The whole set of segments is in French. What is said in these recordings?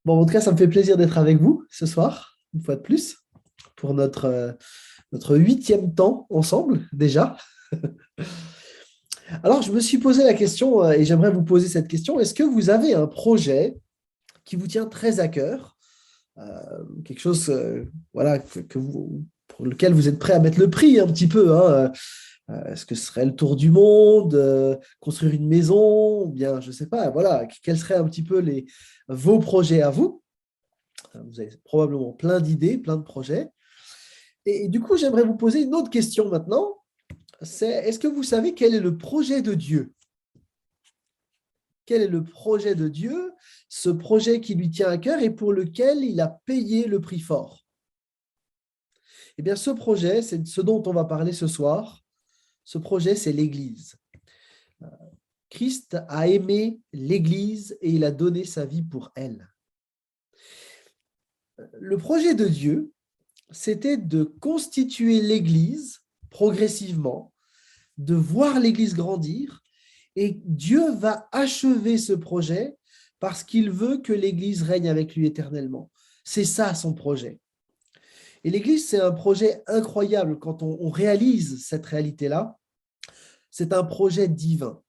Bon, en tout cas, ça me fait plaisir d'être avec vous ce soir, une fois de plus, pour notre 8e temps ensemble déjà. Alors, je me suis posé la question et j'aimerais vous poser cette question. Est-ce que vous avez un projet qui vous tient très à cœur, quelque chose voilà, pour lequel vous êtes prêt à mettre le prix un petit peu, hein, est-ce que ce serait le tour du monde, construire une maison, ou bien, je ne sais pas, voilà, quels seraient un petit peu vos projets à vous? Vous avez probablement plein d'idées, plein de projets. Et du coup, j'aimerais vous poser une autre question maintenant. C'est, est-ce que vous savez quel est le projet de Dieu? Quel est le projet de Dieu, ce projet qui lui tient à cœur et pour lequel il a payé le prix fort? Eh bien, ce projet, c'est ce dont on va parler ce soir. Ce projet, c'est l'Église. Christ a aimé l'Église et il a donné sa vie pour elle. Le projet de Dieu, c'était de constituer l'Église progressivement, de voir l'Église grandir, et Dieu va achever ce projet parce qu'il veut que l'Église règne avec lui éternellement. C'est ça son projet. Et l'Église, c'est un projet incroyable quand on réalise cette réalité-là. C'est un projet divin.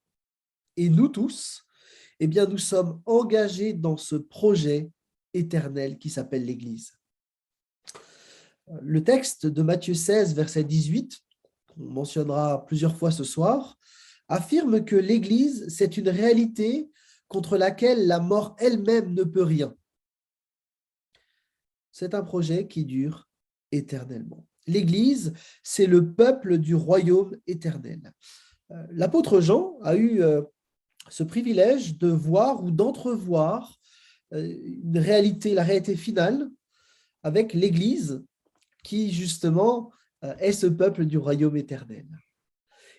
Et nous tous, eh bien, nous sommes engagés dans ce projet éternel qui s'appelle l'Église. Le texte de Matthieu 16, verset 18, qu'on mentionnera plusieurs fois ce soir, affirme que l'Église, c'est une réalité contre laquelle la mort elle-même ne peut rien. C'est un projet qui dure éternellement. L'Église, c'est le peuple du royaume éternel. L'apôtre Jean a eu ce privilège de voir ou d'entrevoir la réalité finale avec l'Église qui, justement, est ce peuple du royaume éternel.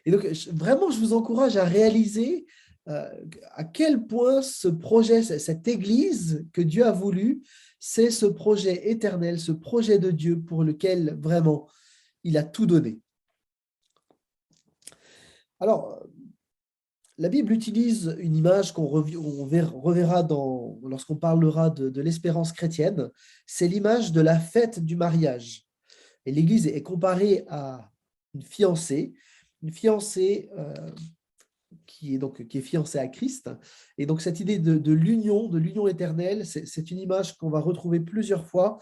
Et donc, vraiment, je vous encourage à réaliser à quel point ce projet, cette Église que Dieu a voulu, c'est ce projet éternel, ce projet de Dieu pour lequel, vraiment, il a tout donné. Alors, la Bible utilise une image qu'on reverra lorsqu'on parlera de l'espérance chrétienne. C'est l'image de la fête du mariage. Et l'Église est comparée à une fiancée qui est fiancée à Christ. Et donc cette idée de l'union éternelle, c'est une image qu'on va retrouver plusieurs fois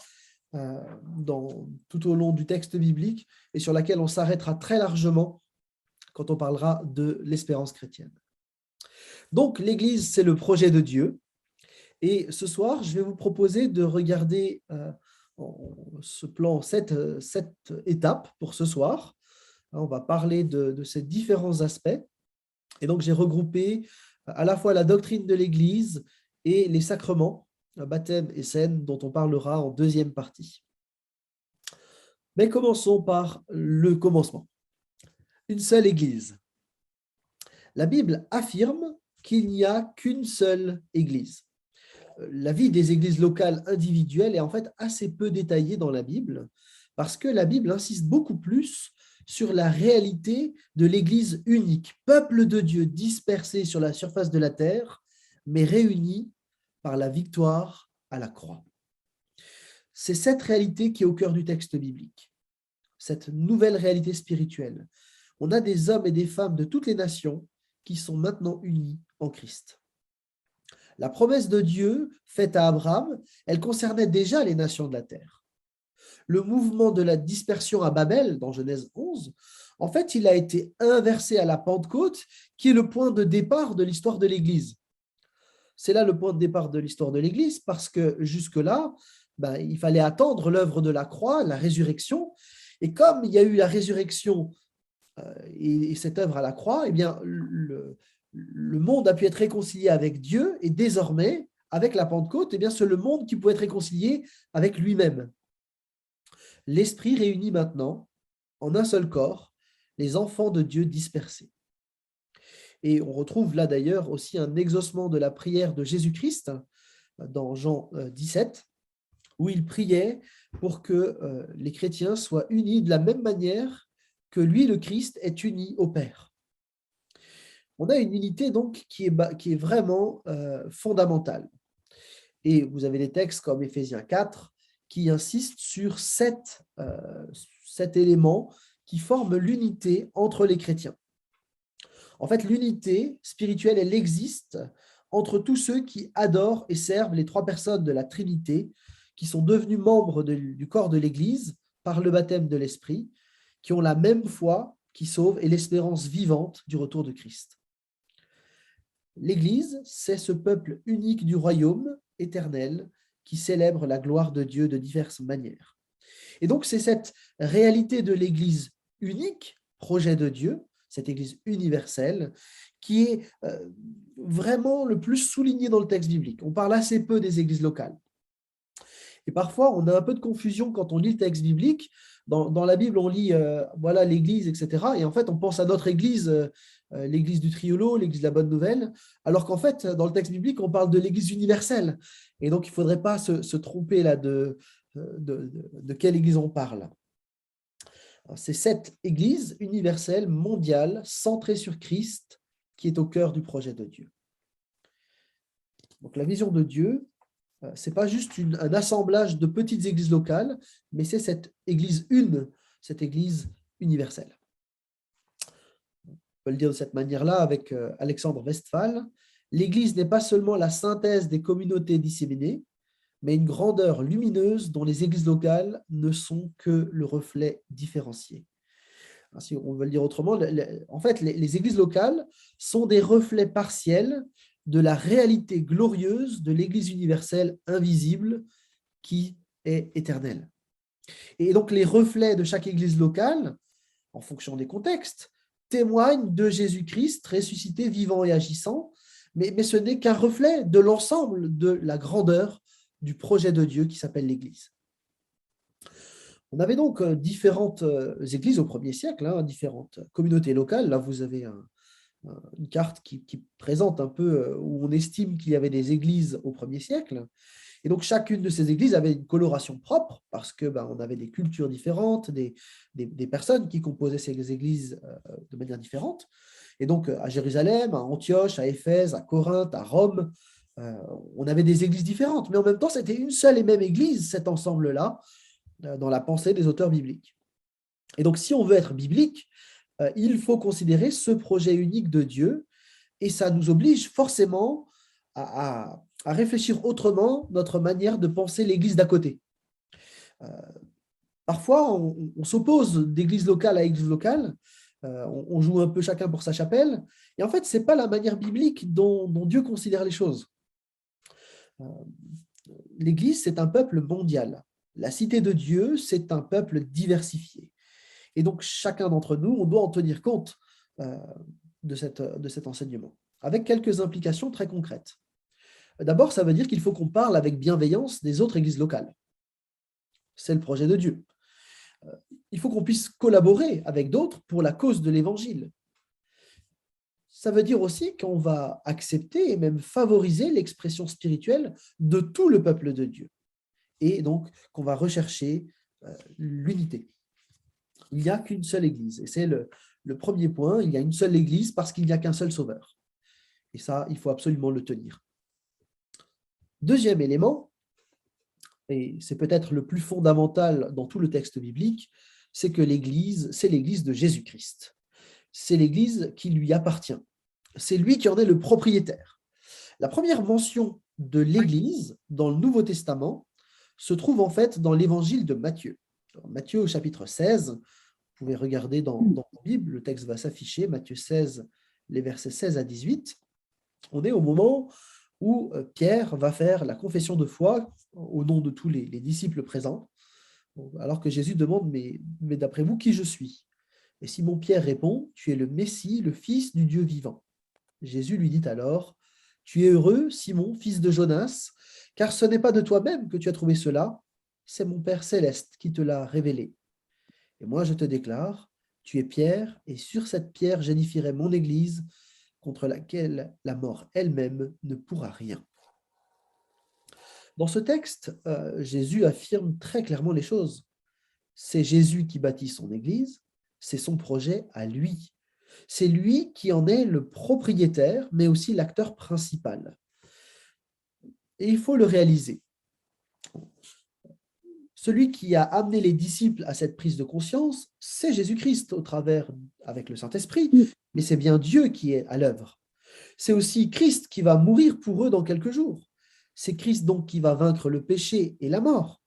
tout au long du texte biblique et sur laquelle on s'arrêtera très largement quand on parlera de l'espérance chrétienne. Donc l'Église, c'est le projet de Dieu. Et ce soir, je vais vous proposer de regarder ce plan, cette étape pour ce soir. On va parler de ces différents aspects. Et donc, j'ai regroupé à la fois la doctrine de l'Église et les sacrements, baptême et scène, dont on parlera en deuxième partie. Mais commençons par le commencement. Une seule Église. La Bible affirme qu'il n'y a qu'une seule Église. La vie des églises locales individuelles est en fait assez peu détaillée dans la Bible parce que la Bible insiste beaucoup plus sur la réalité de l'Église unique, peuple de Dieu dispersé sur la surface de la terre, mais réuni par la victoire à la croix. C'est cette réalité qui est au cœur du texte biblique, cette nouvelle réalité spirituelle. On a des hommes et des femmes de toutes les nations qui sont maintenant unis en Christ. La promesse de Dieu faite à Abraham, elle concernait déjà les nations de la terre. Le mouvement de la dispersion à Babel, dans Genèse 11, en fait, il a été inversé à la Pentecôte, qui est le point de départ de l'histoire de l'Église. C'est là le point de départ de l'histoire de l'Église, parce que jusque-là, il fallait attendre l'œuvre de la croix, la résurrection. Et comme il y a eu la résurrection et cette œuvre à la croix, eh bien, le monde a pu être réconcilié avec Dieu et désormais, avec la Pentecôte, eh bien, c'est le monde qui peut être réconcilié avec lui-même. L'Esprit réunit maintenant en un seul corps les enfants de Dieu dispersés. Et on retrouve là d'ailleurs aussi un exaucement de la prière de Jésus-Christ dans Jean 17, où il priait pour que les chrétiens soient unis de la même manière que lui, le Christ, est uni au Père. On a une unité donc qui est vraiment fondamentale. Et vous avez des textes comme Éphésiens 4 qui insistent sur sept éléments qui forment l'unité entre les chrétiens. En fait, l'unité spirituelle, elle existe entre tous ceux qui adorent et servent les trois personnes de la Trinité, qui sont devenus membres du corps de l'Église par le baptême de l'Esprit, qui ont la même foi qui sauve et l'espérance vivante du retour de Christ. L'Église, c'est ce peuple unique du royaume éternel qui célèbre la gloire de Dieu de diverses manières. Et donc, c'est cette réalité de l'Église unique, projet de Dieu, cette Église universelle, qui est vraiment le plus soulignée dans le texte biblique. On parle assez peu des églises locales. Et parfois, on a un peu de confusion quand on lit le texte biblique. Dans la Bible, on lit voilà l'Église, etc. Et en fait, on pense à notre Église, l'Église du Triolo, l'Église de la Bonne Nouvelle, alors qu'en fait, dans le texte biblique, on parle de l'Église universelle. Et donc, il ne faudrait pas se tromper là de quelle Église on parle. C'est cette Église universelle, mondiale, centrée sur Christ, qui est au cœur du projet de Dieu. Donc, la vision de Dieu, ce n'est pas juste un assemblage de petites églises locales, mais c'est cette Église cette Église universelle. On peut le dire de cette manière-là avec Alexandre Westphal. L'Église n'est pas seulement la synthèse des communautés disséminées, mais une grandeur lumineuse dont les églises locales ne sont que le reflet différencié. Si on veut le dire autrement, en fait, les églises locales sont des reflets partiels de la réalité glorieuse de l'Église universelle invisible qui est éternelle. Et donc, les reflets de chaque église locale, en fonction des contextes, témoignent de Jésus-Christ ressuscité, vivant et agissant, mais ce n'est qu'un reflet de l'ensemble de la grandeur du projet de Dieu qui s'appelle l'Église. On avait donc différentes églises au 1er siècle, différentes communautés locales. Là, vous avez une carte qui présente un peu où on estime qu'il y avait des églises au 1er siècle. Et donc, chacune de ces églises avait une coloration propre parce que on avait des cultures différentes, des personnes qui composaient ces églises de manière différente. Et donc, à Jérusalem, à Antioche, à Éphèse, à Corinthe, à Rome, on avait des églises différentes. Mais en même temps, c'était une seule et même église, cet ensemble-là, dans la pensée des auteurs bibliques. Et donc, si on veut être biblique, il faut considérer ce projet unique de Dieu et ça nous oblige forcément à réfléchir autrement notre manière de penser l'Église d'à côté. Parfois, on s'oppose d'église locale à église locale, on joue un peu chacun pour sa chapelle, et en fait, ce n'est pas la manière biblique dont Dieu considère les choses. L'Église, c'est un peuple mondial. La cité de Dieu, c'est un peuple diversifié. Et donc, chacun d'entre nous, on doit en tenir compte de cet enseignement, avec quelques implications très concrètes. D'abord, ça veut dire qu'il faut qu'on parle avec bienveillance des autres églises locales. C'est le projet de Dieu. Il faut qu'on puisse collaborer avec d'autres pour la cause de l'Évangile. Ça veut dire aussi qu'on va accepter et même favoriser l'expression spirituelle de tout le peuple de Dieu. Et donc, qu'on va rechercher l'unité. Il n'y a qu'une seule Église. Et c'est le premier point, il y a une seule Église parce qu'il n'y a qu'un seul Sauveur. Et ça, il faut absolument le tenir. Deuxième élément, et c'est peut-être le plus fondamental dans tout le texte biblique, c'est que l'Église, c'est l'Église de Jésus-Christ. C'est l'Église qui lui appartient. C'est lui qui en est le propriétaire. La première mention de l'Église dans le Nouveau Testament se trouve en fait dans l'Évangile de Matthieu. Alors, Matthieu au chapitre 16, vous pouvez regarder dans la Bible, le texte va s'afficher, Matthieu 16, les versets 16 à 18. On est au moment où Pierre va faire la confession de foi au nom de tous les disciples présents, alors que Jésus demande, mais d'après vous, qui je suis? Et Simon-Pierre répond, tu es le Messie, le Fils du Dieu vivant. Jésus lui dit alors, tu es heureux, Simon, fils de Jonas, car ce n'est pas de toi-même que tu as trouvé cela, c'est mon Père céleste qui te l'a révélé. Et moi je te déclare, tu es Pierre, et sur cette pierre j'édifierai mon Église, contre laquelle la mort elle-même ne pourra rien. Dans ce texte, Jésus affirme très clairement les choses. C'est Jésus qui bâtit son Église, c'est son projet à lui. C'est lui qui en est le propriétaire, mais aussi l'acteur principal. et il faut le réaliser. Celui qui a amené les disciples à cette prise de conscience, c'est Jésus-Christ au travers, avec le Saint-Esprit, mais c'est bien Dieu qui est à l'œuvre. C'est aussi Christ qui va mourir pour eux dans quelques jours. C'est Christ donc qui va vaincre le péché et la mort.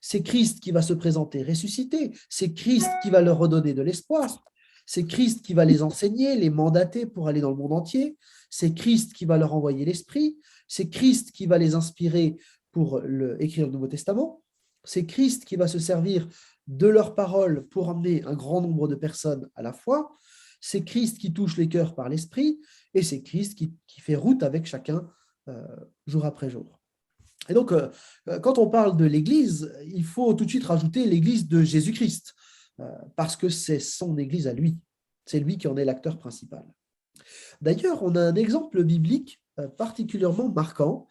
C'est Christ qui va se présenter ressuscité. C'est Christ qui va leur redonner de l'espoir. C'est Christ qui va les enseigner, les mandater pour aller dans le monde entier. C'est Christ qui va leur envoyer l'Esprit. C'est Christ qui va les inspirer pour écrire le Nouveau Testament. C'est Christ qui va se servir de leurs paroles pour emmener un grand nombre de personnes à la foi. C'est Christ qui touche les cœurs par l'Esprit. Et c'est Christ qui fait route avec chacun jour après jour. Et donc, quand on parle de l'Église, il faut tout de suite rajouter l'Église de Jésus-Christ, parce que c'est son Église à lui. C'est lui qui en est l'acteur principal. D'ailleurs, on a un exemple biblique particulièrement marquant.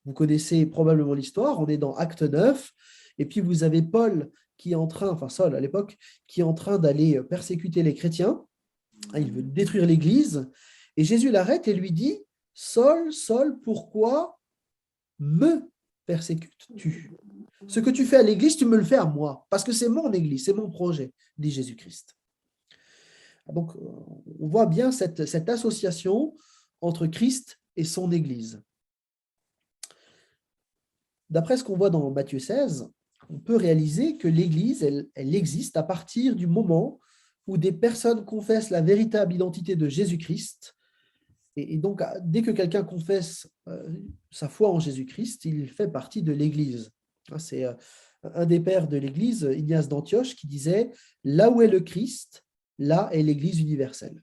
Vous connaissez probablement l'histoire, on est dans Acte 9, et puis vous avez Paul qui est en train, enfin Saul à l'époque, qui est en train d'aller persécuter les chrétiens. Il veut détruire l'Église, et Jésus l'arrête et lui dit « Saul, Saul, pourquoi me persécutes-tu ? Ce que tu fais à l'Église, tu me le fais à moi, parce que c'est mon Église, c'est mon projet, dit Jésus-Christ. » Donc, on voit bien cette association entre Christ et son Église. D'après ce qu'on voit dans Matthieu 16, on peut réaliser que l'Église, elle existe à partir du moment où des personnes confessent la véritable identité de Jésus-Christ. Et donc, dès que quelqu'un confesse sa foi en Jésus-Christ, il fait partie de l'Église. C'est un des pères de l'Église, Ignace d'Antioche, qui disait « Là où est le Christ, là est l'Église universelle ».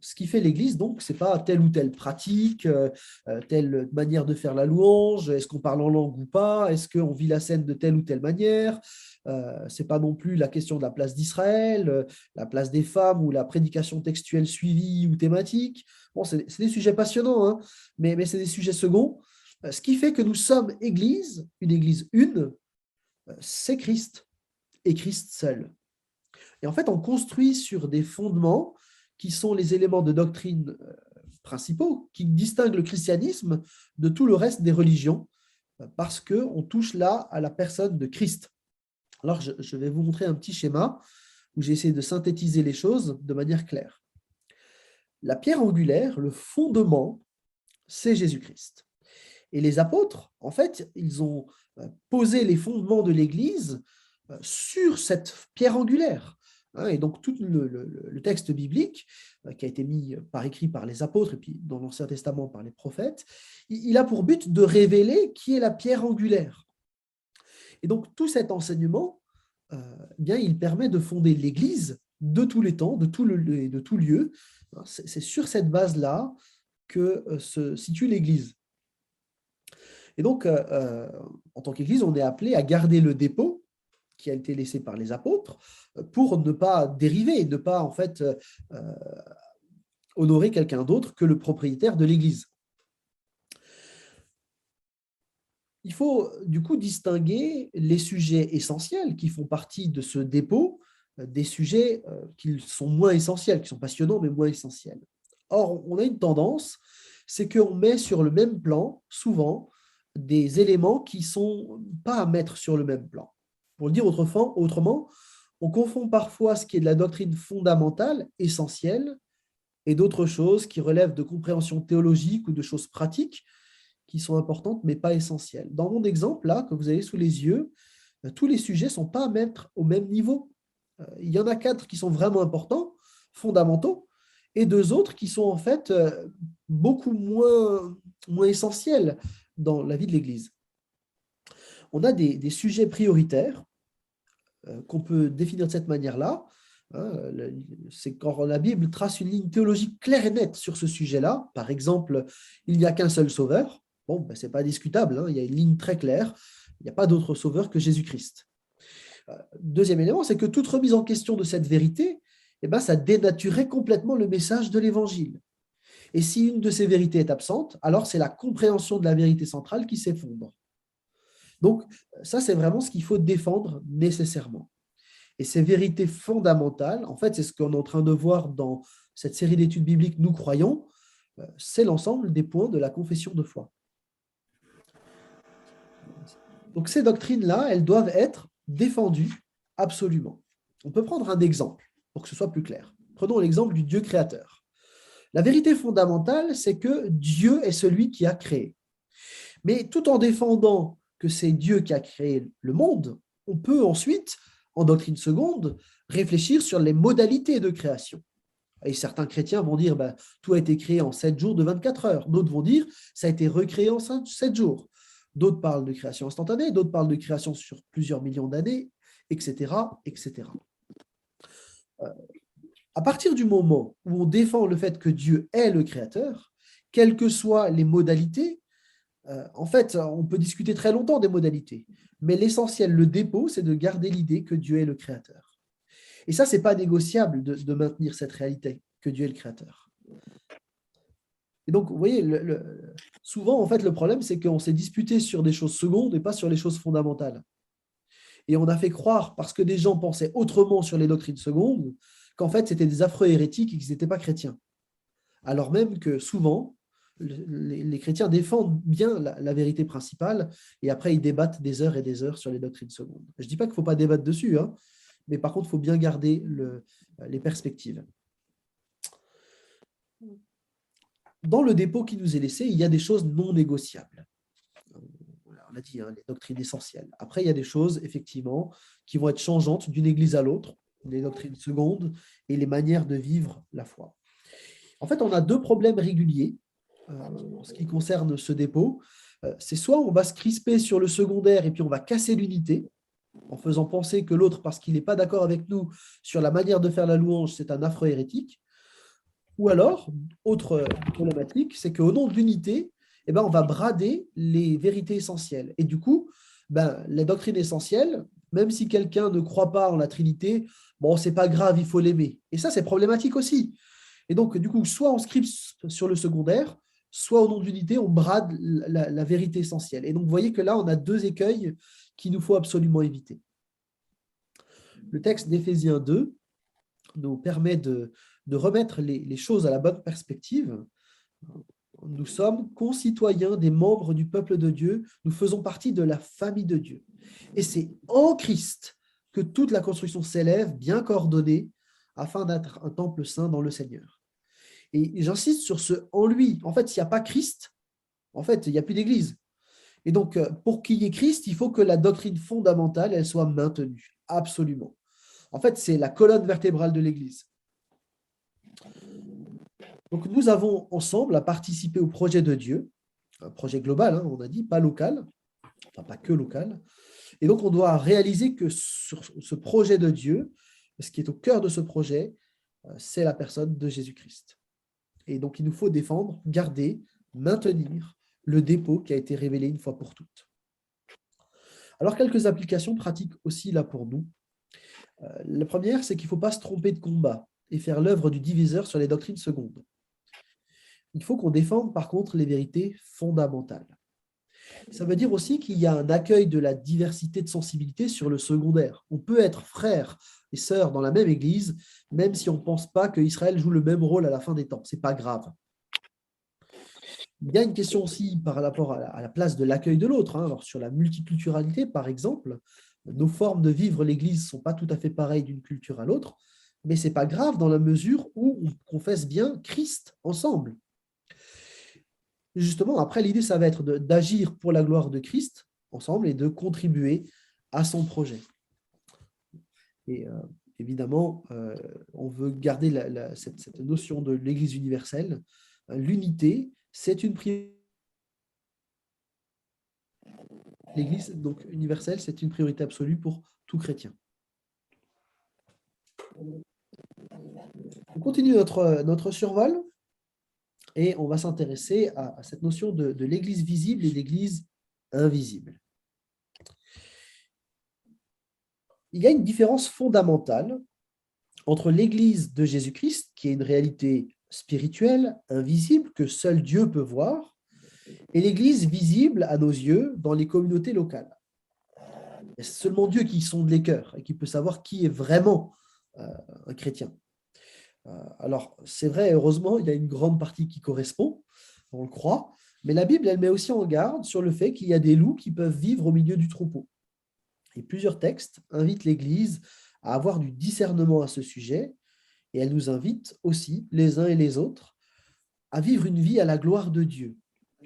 Ce qui fait l'Église, donc, ce n'est pas telle ou telle pratique, telle manière de faire la louange, est-ce qu'on parle en langue ou pas, est-ce qu'on vit la scène de telle ou telle manière, ce n'est pas non plus la question de la place d'Israël, la place des femmes ou la prédication textuelle suivie ou thématique. Bon, c'est des sujets passionnants, hein, mais c'est des sujets seconds. Ce qui fait que nous sommes Église, une Église une, c'est Christ, et Christ seul. Et en fait, on construit sur des fondements qui sont les éléments de doctrine principaux, qui distinguent le christianisme de tout le reste des religions, parce qu'on touche là à la personne de Christ. Alors, je vais vous montrer un petit schéma où j'ai essayé de synthétiser les choses de manière claire. La pierre angulaire, le fondement, c'est Jésus-Christ. Et les apôtres, en fait, ils ont posé les fondements de l'Église sur cette pierre angulaire. Et donc, tout le texte biblique qui a été mis par écrit par les apôtres et puis dans l'Ancien Testament par les prophètes, il a pour but de révéler qui est la pierre angulaire. Et donc, tout cet enseignement, bien, il permet de fonder l'Église de tous les temps, de tout lieu. C'est sur cette base-là que se situe l'Église. Et donc, en tant qu'Église, on est appelé à garder le dépôt qui a été laissé par les apôtres pour ne pas dériver, ne pas en fait honorer quelqu'un d'autre que le propriétaire de l'Église. Il faut du coup distinguer les sujets essentiels qui font partie de ce dépôt des sujets qui sont moins essentiels, qui sont passionnants mais moins essentiels. Or, on a une tendance, c'est qu'on met sur le même plan, souvent, des éléments qui ne sont pas à mettre sur le même plan. Pour le dire autrement, on confond parfois ce qui est de la doctrine fondamentale, essentielle, et d'autres choses qui relèvent de compréhension théologique ou de choses pratiques qui sont importantes mais pas essentielles. Dans mon exemple, là, que vous avez sous les yeux, tous les sujets ne sont pas à mettre au même niveau. Il y en a 4 qui sont vraiment importants, fondamentaux, et 2 autres qui sont en fait beaucoup moins essentiels dans la vie de l'Église. On a des sujets prioritaires qu'on peut définir de cette manière-là. C'est quand la Bible trace une ligne théologique claire et nette sur ce sujet-là. Par exemple, il n'y a qu'un seul sauveur. Bon, ben, ce n'est pas discutable, hein, il y a une ligne très claire. Il n'y a pas d'autre sauveur que Jésus-Christ. Deuxième élément, c'est que toute remise en question de cette vérité, eh ben, ça dénaturerait complètement le message de l'Évangile. Et si une de ces vérités est absente, alors c'est la compréhension de la vérité centrale qui s'effondre. Donc, ça, c'est vraiment ce qu'il faut défendre nécessairement. Et ces vérités fondamentales, en fait, c'est ce qu'on est en train de voir dans cette série d'études bibliques, Nous croyons, c'est l'ensemble des points de la confession de foi. Donc, ces doctrines-là, elles doivent être défendues absolument. On peut prendre un exemple pour que ce soit plus clair. Prenons l'exemple du Dieu créateur. La vérité fondamentale, c'est que Dieu est celui qui a créé. Mais tout en défendant que c'est Dieu qui a créé le monde, on peut ensuite, en doctrine seconde, réfléchir sur les modalités de création. Et certains chrétiens vont dire tout a été créé en 7 jours de 24 heures. D'autres vont dire ça a été recréé en 7 jours. D'autres parlent de création instantanée, d'autres parlent de création sur plusieurs millions d'années, etc., etc. À partir du moment où on défend le fait que Dieu est le créateur, quelles que soient les modalités, en fait, on peut discuter très longtemps des modalités, mais l'essentiel, le dépôt, c'est de garder l'idée que Dieu est le créateur. Et ça, ce n'est pas négociable de maintenir cette réalité, que Dieu est le créateur. Et donc, vous voyez, souvent, en fait, le problème, c'est qu'on s'est disputé sur des choses secondes et pas sur les choses fondamentales. Et on a fait croire, parce que des gens pensaient autrement sur les doctrines secondes, qu'en fait, c'était des affreux hérétiques et qu'ils n'étaient pas chrétiens. Alors même que souvent, les chrétiens défendent bien la vérité principale et après, ils débattent des heures et des heures sur les doctrines secondes. Je ne dis pas qu'il ne faut pas débattre dessus, hein, mais par contre, il faut bien garder les perspectives. Dans le dépôt qui nous est laissé, il y a des choses non négociables. On a dit, hein, les doctrines essentielles. Après, il y a des choses, effectivement, qui vont être changeantes d'une église à l'autre, les doctrines secondes et les manières de vivre la foi. En fait, on a deux problèmes réguliers en ce qui concerne ce dépôt. C'est soit on va se crisper sur le secondaire et puis on va casser l'unité, en faisant penser que l'autre, parce qu'il n'est pas d'accord avec nous sur la manière de faire la louange, c'est un affreux hérétique. Ou alors, autre problématique, c'est qu'au nom de l'unité, on va brader les vérités essentielles. Et du coup, les doctrines essentielles, même si quelqu'un ne croit pas en la Trinité, c'est pas grave, il faut l'aimer. Et ça, c'est problématique aussi. Et donc, du coup, soit on se crispe sur le secondaire, soit au nom de l'unité, on brade la vérité essentielle. Et donc, vous voyez que là, on a deux écueils qu'il nous faut absolument éviter. Le texte d'Éphésiens 2 nous permet de remettre les choses à la bonne perspective. Nous sommes concitoyens des membres du peuple de Dieu, nous faisons partie de la famille de Dieu. Et c'est en Christ que toute la construction s'élève, bien coordonnée, afin d'être un temple saint dans le Seigneur. Et j'insiste sur ce « en lui ». En fait, s'il n'y a pas Christ, en fait, il n'y a plus d'église. Et donc, pour qu'il y ait Christ, il faut que la doctrine fondamentale, elle soit maintenue, absolument. En fait, c'est la colonne vertébrale de l'église. Donc, nous avons ensemble à participer au projet de Dieu, un projet global, hein, on a dit, pas local, enfin pas que local. Et donc, on doit réaliser que sur ce projet de Dieu, ce qui est au cœur de ce projet, c'est la personne de Jésus-Christ. Et donc, il nous faut défendre, garder, maintenir le dépôt qui a été révélé une fois pour toutes. Alors, quelques applications pratiques aussi là pour nous. La première, c'est qu'il ne faut pas se tromper de combat et faire l'œuvre du diviseur sur les doctrines secondes. Il faut qu'on défende par contre les vérités fondamentales. Ça veut dire aussi qu'il y a un accueil de la diversité de sensibilité sur le secondaire. On peut être frères et sœurs dans la même église, même si on ne pense pas qu'Israël joue le même rôle à la fin des temps. Ce n'est pas grave. Il y a une question aussi par rapport à la place de l'accueil de l'autre. Alors, sur la multiculturalité, par exemple, nos formes de vivre l'Église ne sont pas tout à fait pareilles d'une culture à l'autre, mais ce n'est pas grave dans la mesure où on confesse bien Christ ensemble. Justement, après, l'idée, ça va être d'agir pour la gloire de Christ ensemble et de contribuer à son projet. Et évidemment, on veut garder cette notion de l'Église universelle. L'unité, c'est une priorité. L'Église donc universelle, c'est une priorité absolue pour tout chrétien. On continue notre survol et on va s'intéresser à cette notion de l'Église visible et l'Église invisible. Il y a une différence fondamentale entre l'Église de Jésus-Christ, qui est une réalité spirituelle, invisible, que seul Dieu peut voir, et l'Église visible à nos yeux dans les communautés locales. C'est seulement Dieu qui sonde les cœurs et qui peut savoir qui est vraiment un chrétien. Alors, c'est vrai, heureusement, il y a une grande partie qui correspond, on le croit, Mais la Bible, elle met aussi en garde sur le fait qu'il y a des loups qui peuvent vivre au milieu du troupeau. Et plusieurs textes invitent l'Église à avoir du discernement à ce sujet, et elle nous invite aussi, les uns et les autres, à vivre une vie à la gloire de Dieu,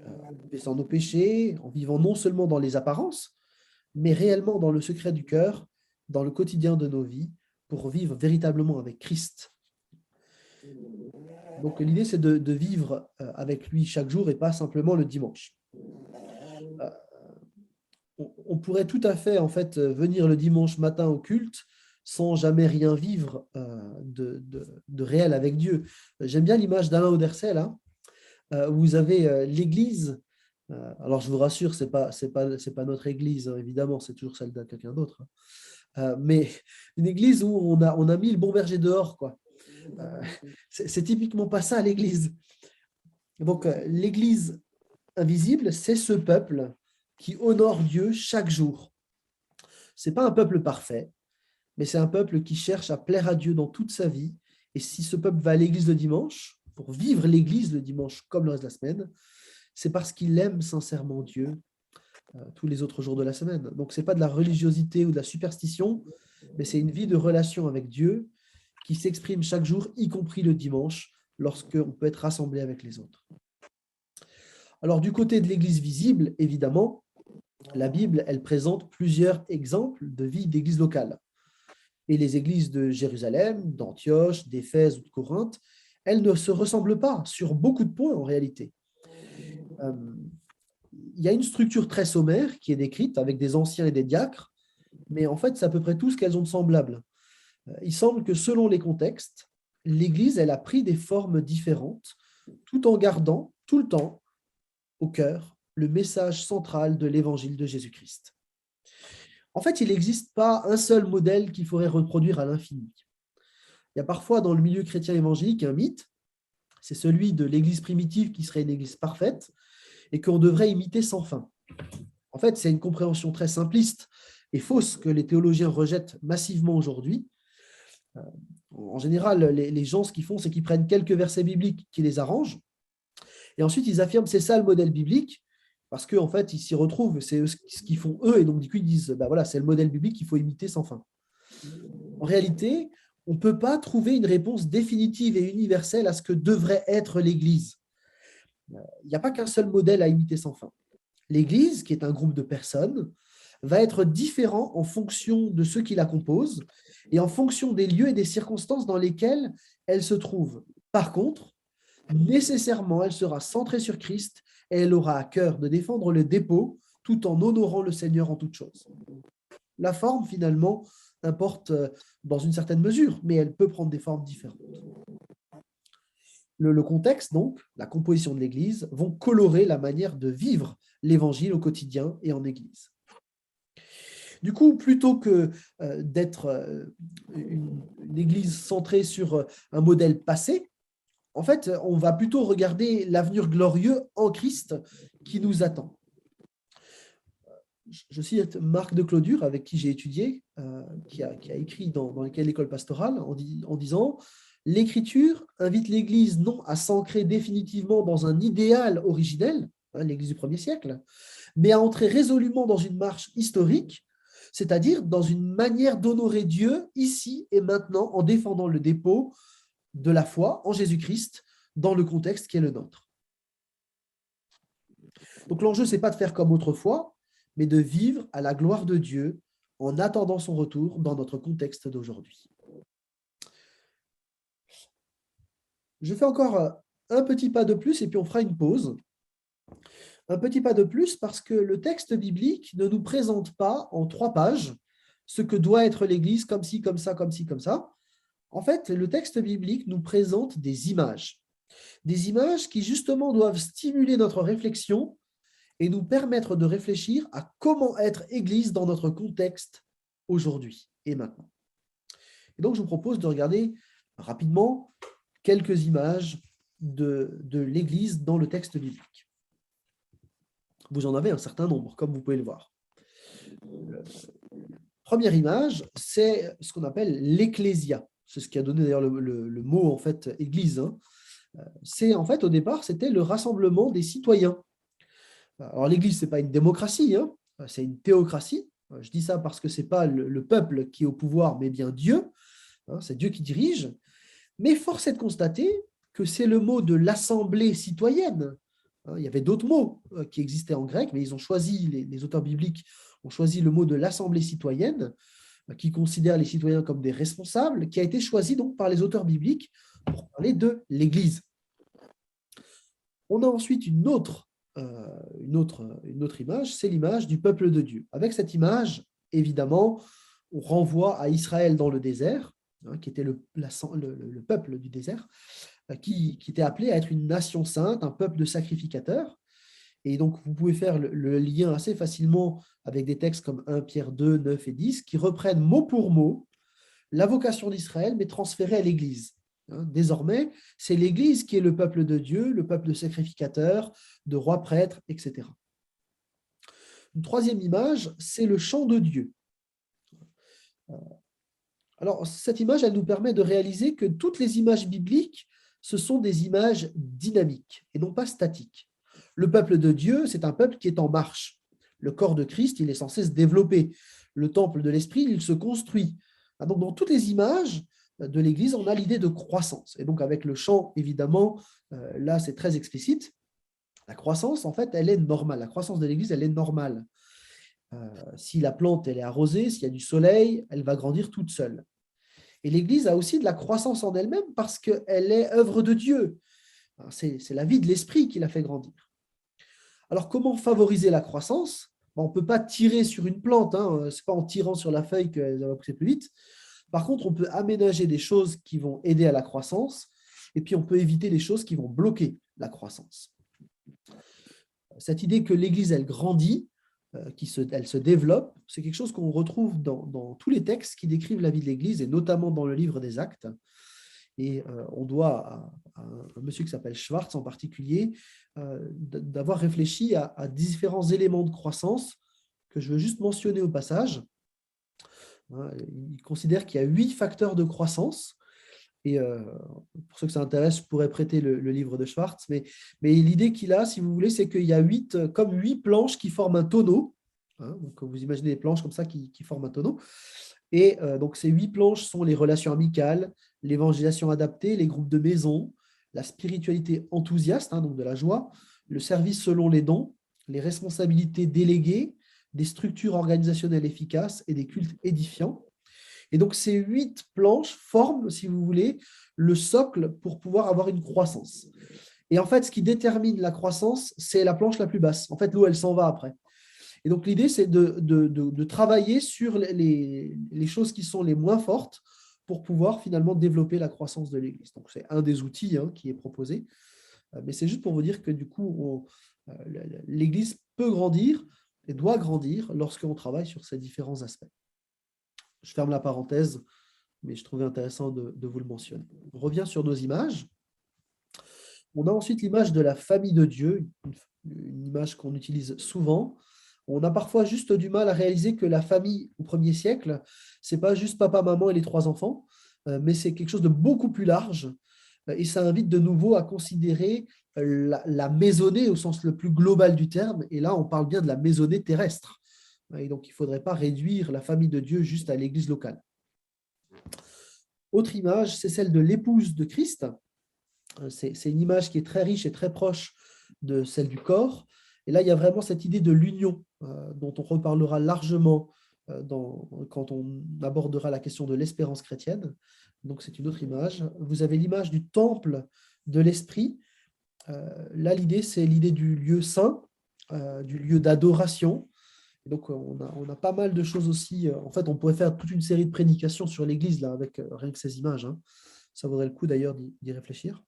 en confessant nos péchés, en vivant non seulement dans les apparences, mais réellement dans le secret du cœur, dans le quotidien de nos vies, pour vivre véritablement avec Christ. Donc l'idée, c'est de vivre avec lui chaque jour et pas simplement le dimanche. On pourrait tout à fait en fait venir le dimanche matin au culte sans jamais rien vivre de réel avec Dieu. J'aime bien l'image d'Alain Audercel, hein, où vous avez l'église. Alors je vous rassure, c'est pas notre église, hein, évidemment, c'est toujours celle de quelqu'un d'autre. Mais une église où on a mis le bon berger dehors, quoi. C'est typiquement pas ça l'église. Donc l'église invisible, c'est ce peuple qui honore Dieu chaque jour. Ce n'est pas un peuple parfait, mais c'est un peuple qui cherche à plaire à Dieu dans toute sa vie. Et si ce peuple va à l'église le dimanche, pour vivre l'église le dimanche comme le reste de la semaine, c'est parce qu'il aime sincèrement Dieu tous les autres jours de la semaine. Donc, ce n'est pas de la religiosité ou de la superstition, mais c'est une vie de relation avec Dieu qui s'exprime chaque jour, y compris le dimanche, lorsqu'on peut être rassemblé avec les autres. Alors, du côté de l'église visible, évidemment, la Bible, elle présente plusieurs exemples de vie d'église locale. Et les églises de Jérusalem, d'Antioche, d'Éphèse ou de Corinthe, elles ne se ressemblent pas sur beaucoup de points en réalité. Il y a une structure très sommaire qui est décrite avec des anciens et des diacres, mais en fait, c'est à peu près tout ce qu'elles ont de semblable. Il semble que selon les contextes, l'Église, elle a pris des formes différentes, tout en gardant tout le temps au cœur le message central de l'Évangile de Jésus-Christ. En fait, il n'existe pas un seul modèle qu'il faudrait reproduire à l'infini. Il y a parfois dans le milieu chrétien évangélique un mythe, c'est celui de l'Église primitive qui serait une Église parfaite et qu'on devrait imiter sans fin. En fait, c'est une compréhension très simpliste et fausse que les théologiens rejettent massivement aujourd'hui. En général, les gens, ce qu'ils font, c'est qu'ils prennent quelques versets bibliques qui les arrangent et ensuite ils affirment c'est ça le modèle biblique parce qu'en fait, ils s'y retrouvent, c'est ce qu'ils font eux et donc du coup, ils disent bah voilà, c'est le modèle biblique qu'il faut imiter sans fin. En réalité, on ne peut pas trouver une réponse définitive et universelle à ce que devrait être l'Église. Il n'y a pas qu'un seul modèle à imiter sans fin. L'Église, qui est un groupe de personnes, va être différent en fonction de ceux qui la composent et en fonction des lieux et des circonstances dans lesquelles elle se trouve. Par contre, nécessairement, elle sera centrée sur Christ et elle aura à cœur de défendre le dépôt tout en honorant le Seigneur en toutes choses. La forme, finalement, importe dans une certaine mesure, mais elle peut prendre des formes différentes. Le contexte, donc, la composition de l'Église, vont colorer la manière de vivre l'Évangile au quotidien et en Église. Du coup, plutôt que d'être une Église centrée sur un modèle passé, en fait, on va plutôt regarder l'avenir glorieux en Christ qui nous attend. Je cite Marc de Clodure, avec qui j'ai étudié, qui a écrit dans l'école pastorale, en disant « L'Écriture invite l'Église non à s'ancrer définitivement dans un idéal originel, hein, l'Église du 1er siècle, mais à entrer résolument dans une marche historique, c'est-à-dire dans une manière d'honorer Dieu ici et maintenant en défendant le dépôt de la foi en Jésus-Christ dans le contexte qui est le nôtre. » Donc l'enjeu, ce n'est pas de faire comme autrefois, mais de vivre à la gloire de Dieu en attendant son retour dans notre contexte d'aujourd'hui. Je fais encore un petit pas de plus et puis on fera une pause. Un petit pas de plus parce que le texte biblique ne nous présente pas en 3 pages ce que doit être l'Église comme ci, comme ça, comme ci, comme ça. En fait, le texte biblique nous présente des images qui justement doivent stimuler notre réflexion et nous permettre de réfléchir à comment être Église dans notre contexte aujourd'hui et maintenant. Et donc, je vous propose de regarder rapidement quelques images de l'Église dans le texte biblique. Vous en avez un certain nombre, comme vous pouvez le voir. Première image, c'est ce qu'on appelle l'ecclésia. C'est ce qui a donné d'ailleurs le mot en fait Église. C'est en fait au départ, c'était le rassemblement des citoyens Alors l'Église, ce n'est pas une démocratie, hein, c'est une théocratie. Je dis ça parce que ce n'est pas le peuple qui est au pouvoir, mais bien Dieu. Hein, c'est Dieu qui dirige. Mais force est de constater que c'est le mot de l'assemblée citoyenne. Hein, il y avait d'autres mots qui existaient en grec, mais ils ont choisi, les auteurs bibliques ont choisi le mot de l'assemblée citoyenne, qui considère les citoyens comme des responsables, qui a été choisi donc par les auteurs bibliques pour parler de l'Église. On a ensuite une autre image, c'est l'image du peuple de Dieu. Avec cette image, évidemment, on renvoie à Israël dans le désert, hein, qui était le peuple du désert, qui était appelé à être une nation sainte, un peuple de sacrificateurs. Et donc, vous pouvez faire le lien assez facilement avec des textes comme 1 Pierre 2, 9 et 10, qui reprennent mot pour mot la vocation d'Israël, mais transférée à l'Église. Désormais, c'est l'Église qui est le peuple de Dieu, le peuple de sacrificateurs, de rois prêtres, etc. Une troisième image, c'est le chant de Dieu. Alors, cette image, elle nous permet de réaliser que toutes les images bibliques, ce sont des images dynamiques et non pas statiques. Le peuple de Dieu, c'est un peuple qui est en marche. Le corps de Christ, il est censé se développer. Le temple de l'Esprit, il se construit. Donc, dans toutes les images de l'Église, on a l'idée de croissance. Et donc, avec le chant, évidemment, là, c'est très explicite. La croissance, en fait, elle est normale. La croissance de l'Église, elle est normale. Si la plante, elle est arrosée, s'il y a du soleil, elle va grandir toute seule. Et l'Église a aussi de la croissance en elle-même parce qu'elle est œuvre de Dieu. C'est la vie de l'Esprit qui la fait grandir. Alors, comment favoriser la croissance? On ne peut pas tirer sur une plante, hein. Ce n'est pas en tirant sur la feuille qu'elle va pousser plus vite. Par contre, on peut aménager des choses qui vont aider à la croissance et puis on peut éviter les choses qui vont bloquer la croissance. Cette idée que l'Église, elle grandit, elle se développe, c'est quelque chose qu'on retrouve dans tous les textes qui décrivent la vie de l'Église et notamment dans le livre des Actes. Et on doit à un monsieur qui s'appelle Schwartz en particulier d'avoir réfléchi à différents éléments de croissance que je veux juste mentionner au passage. Il considère qu'il y a 8 facteurs de croissance. Et pour ceux que ça intéresse, je pourrais prêter le livre de Schwartz. Mais l'idée qu'il a, si vous voulez, c'est qu'il y a 8 planches qui forment un tonneau. Donc, vous imaginez des planches comme ça qui forment un tonneau. Et donc, ces 8 planches sont les relations amicales, l'évangélisation adaptée, les groupes de maison, la spiritualité enthousiaste, donc de la joie, le service selon les dons, les responsabilités déléguées, des structures organisationnelles efficaces et des cultes édifiants. Et donc, ces 8 planches forment, si vous voulez, le socle pour pouvoir avoir une croissance. Et en fait, ce qui détermine la croissance, c'est la planche la plus basse. En fait, l'eau, elle s'en va après. Et donc, l'idée, c'est de travailler sur les choses qui sont les moins fortes pour pouvoir finalement développer la croissance de l'Église. Donc, c'est un des outils qui est proposé. Mais c'est juste pour vous dire que du coup, l'Église peut grandir et doit grandir lorsqu'on travaille sur ces différents aspects. Je ferme la parenthèse, mais je trouvais intéressant de vous le mentionner. On revient sur nos images. On a ensuite l'image de la famille de Dieu, une image qu'on utilise souvent. On a parfois juste du mal à réaliser que la famille au 1er siècle, ce n'est pas juste papa, maman et les 3 enfants, mais c'est quelque chose de beaucoup plus large. Et ça invite de nouveau à considérer la maisonnée au sens le plus global du terme. Et là, on parle bien de la maisonnée terrestre. Et donc, il ne faudrait pas réduire la famille de Dieu juste à l'église locale. Autre image, c'est celle de l'épouse de Christ. C'est une image qui est très riche et très proche de celle du corps. Et là, il y a vraiment cette idée de l'union dont on reparlera largement quand on abordera la question de l'espérance chrétienne. Donc, c'est une autre image. Vous avez l'image du temple de l'esprit. Là, l'idée, c'est l'idée du lieu saint, du lieu d'adoration. Donc, on a pas mal de choses aussi. En fait, on pourrait faire toute une série de prédications sur l'Église là, avec rien que ces images. Ça vaudrait le coup d'ailleurs d'y réfléchir.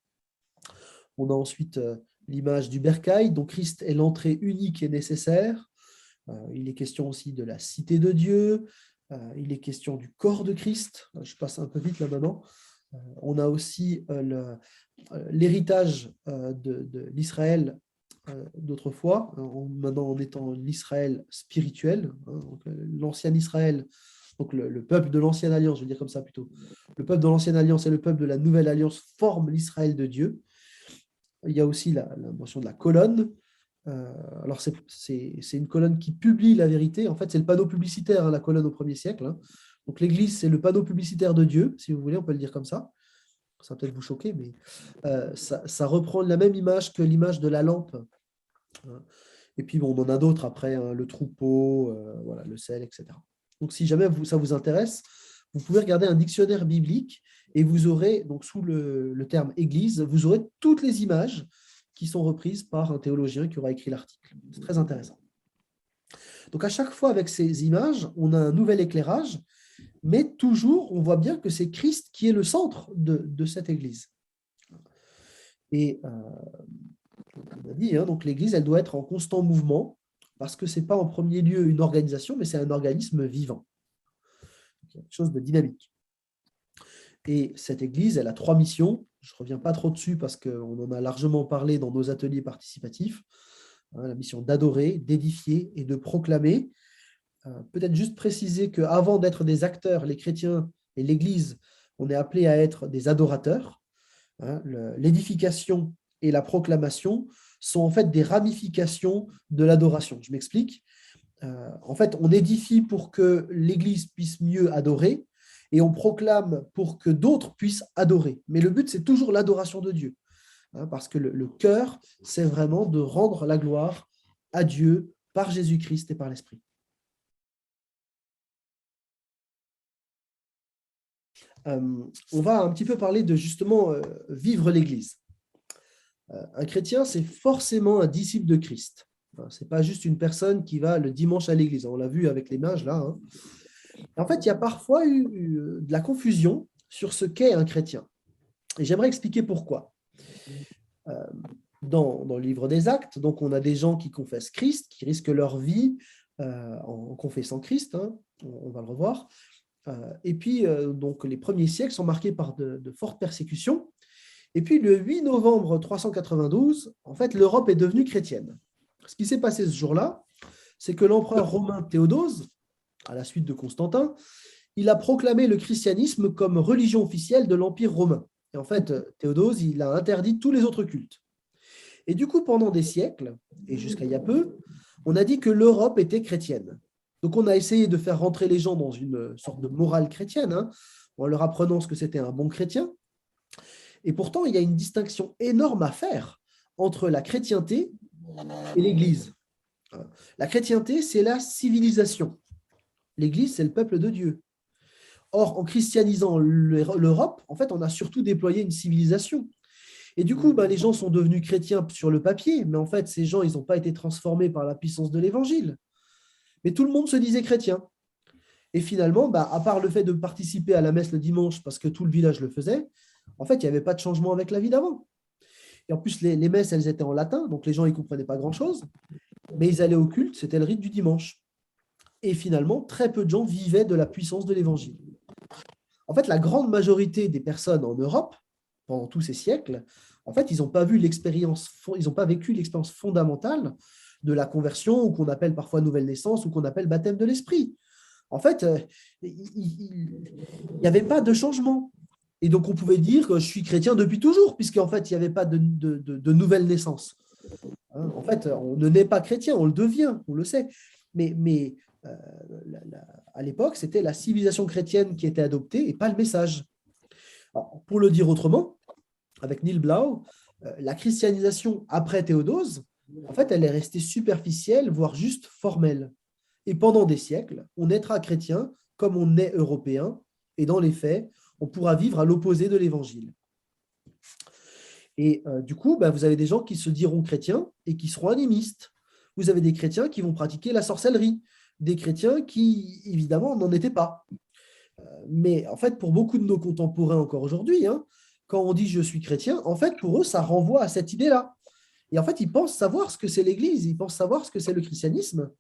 On a ensuite l'image du bercail, dont Christ est l'entrée unique et nécessaire. Il est question aussi de la cité de Dieu. Il est question du corps de Christ. Je passe un peu vite là maintenant. On a aussi l'héritage de l'Israël d'autrefois, maintenant en étant l'Israël spirituel, donc l'ancien Israël, donc le peuple de l'ancienne alliance, je veux dire comme ça plutôt. Le peuple de l'ancienne alliance et le peuple de la nouvelle alliance forment l'Israël de Dieu. Il y a aussi la mention de la colonne, Alors, c'est une colonne qui publie la vérité. En fait, c'est le panneau publicitaire, hein, la colonne au 1er siècle. Hein. Donc, l'Église, c'est le panneau publicitaire de Dieu, si vous voulez, on peut le dire comme ça. Ça va peut-être vous choquer, mais ça reprend la même image que l'image de la lampe. Hein. Et puis, bon, on en a d'autres après, hein, le troupeau, voilà, le sel, etc. Donc, si jamais ça vous intéresse, vous pouvez regarder un dictionnaire biblique et vous aurez, donc sous le terme Église, vous aurez toutes les images qui sont reprises par un théologien qui aura écrit l'article. C'est très intéressant. Donc, à chaque fois, avec ces images, on a un nouvel éclairage, mais toujours, on voit bien que c'est Christ qui est le centre de cette Église. Et on a dit, hein, donc l'Église, elle doit être en constant mouvement, parce que ce n'est pas en premier lieu une organisation, mais c'est un organisme vivant. Donc, il y a quelque chose de dynamique. Et cette Église, elle a 3 missions. Je ne reviens pas trop dessus parce qu'on en a largement parlé dans nos ateliers participatifs. La mission d'adorer, d'édifier et de proclamer. Peut-être juste préciser qu'avant d'être des acteurs, les chrétiens et l'Église, on est appelé à être des adorateurs. L'édification et la proclamation sont en fait des ramifications de l'adoration. Je m'explique. En fait, on édifie pour que l'Église puisse mieux adorer et on proclame pour que d'autres puissent adorer. Mais le but, c'est toujours l'adoration de Dieu. Parce que le cœur, c'est vraiment de rendre la gloire à Dieu par Jésus-Christ et par l'Esprit. On va un petit peu parler de justement vivre l'Église. Un chrétien, c'est forcément un disciple de Christ. Ce n'est pas juste une personne qui va le dimanche à l'église. On l'a vu avec les mages là. Hein. En fait, il y a parfois eu de la confusion sur ce qu'est un chrétien. Et j'aimerais expliquer pourquoi. Dans le livre des Actes, donc on a des gens qui confessent Christ, qui risquent leur vie en confessant Christ. Hein, on va le revoir. Et puis, donc, les premiers siècles sont marqués par de fortes persécutions. Et puis, le 8 novembre 392, en fait, l'Europe est devenue chrétienne. Ce qui s'est passé ce jour-là, c'est que l'empereur romain Théodose, à la suite de Constantin, il a proclamé le christianisme comme religion officielle de l'Empire romain. Et en fait, Théodose, il a interdit tous les autres cultes. Et du coup, pendant des siècles, et jusqu'à il y a peu, on a dit que l'Europe était chrétienne. Donc, on a essayé de faire rentrer les gens dans une sorte de morale chrétienne, hein, en leur apprenant ce que c'était un bon chrétien. Et pourtant, il y a une distinction énorme à faire entre la chrétienté et l'Église. La chrétienté, c'est la civilisation. L'Église, c'est le peuple de Dieu. Or, en christianisant l'Europe, en fait, on a surtout déployé une civilisation. Et du coup, les gens sont devenus chrétiens sur le papier, mais en fait, ces gens, ils n'ont pas été transformés par la puissance de l'Évangile. Mais tout le monde se disait chrétien. Et finalement, à part le fait de participer à la messe le dimanche parce que tout le village le faisait, en fait, il n'y avait pas de changement avec la vie d'avant. Et en plus, les messes, elles étaient en latin, donc les gens ne comprenaient pas grand-chose. Mais ils allaient au culte, c'était le rite du dimanche. Et finalement, très peu de gens vivaient de la puissance de l'Évangile. En fait, la grande majorité des personnes en Europe, pendant tous ces siècles, en fait, ils n'ont pas vécu l'expérience fondamentale de la conversion, ou qu'on appelle parfois nouvelle naissance, ou qu'on appelle baptême de l'esprit. En fait, il n'y avait pas de changement. Et donc, on pouvait dire que je suis chrétien depuis toujours, puisqu'en fait, il n'y avait pas de nouvelle naissance. Hein, en fait, on ne naît pas chrétien, on le devient, on le sait. Mais à l'époque, c'était la civilisation chrétienne qui était adoptée et pas le message. Alors, pour le dire autrement, avec Neil Blau, la christianisation après Théodose, en fait, elle est restée superficielle, voire juste formelle. Et pendant des siècles, on naîtra chrétien comme on est européen, et dans les faits, on pourra vivre à l'opposé de l'Évangile. Et du coup, vous avez des gens qui se diront chrétiens et qui seront animistes. Vous avez des chrétiens qui vont pratiquer la sorcellerie, des chrétiens qui, évidemment, n'en étaient pas. Mais en fait, pour beaucoup de nos contemporains encore aujourd'hui, hein, quand on dit « je suis chrétien », en fait, pour eux, ça renvoie à cette idée-là. Et en fait, ils pensent savoir ce que c'est l'Église, ils pensent savoir ce que c'est le christianisme.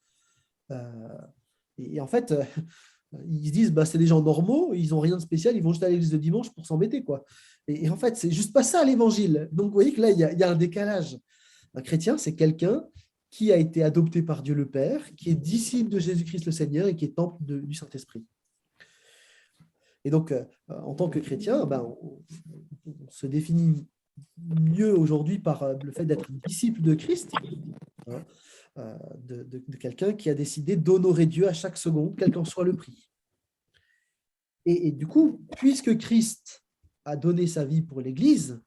Et en fait, ils se disent c'est des gens normaux, ils n'ont rien de spécial, ils vont juste à l'église de dimanche pour s'embêter, quoi. Et en fait, c'est juste pas ça l'évangile. Donc, vous voyez que là, il y a un décalage. Un chrétien, c'est quelqu'un qui a été adopté par Dieu le Père, qui est disciple de Jésus-Christ le Seigneur et qui est temple du Saint-Esprit. Et donc, en tant que chrétien, on se définit mieux aujourd'hui par le fait d'être disciple de Christ. hein, de quelqu'un qui a décidé d'honorer Dieu à chaque seconde, quel qu'en soit le prix. Et du coup, puisque Christ a donné sa vie pour l'Église,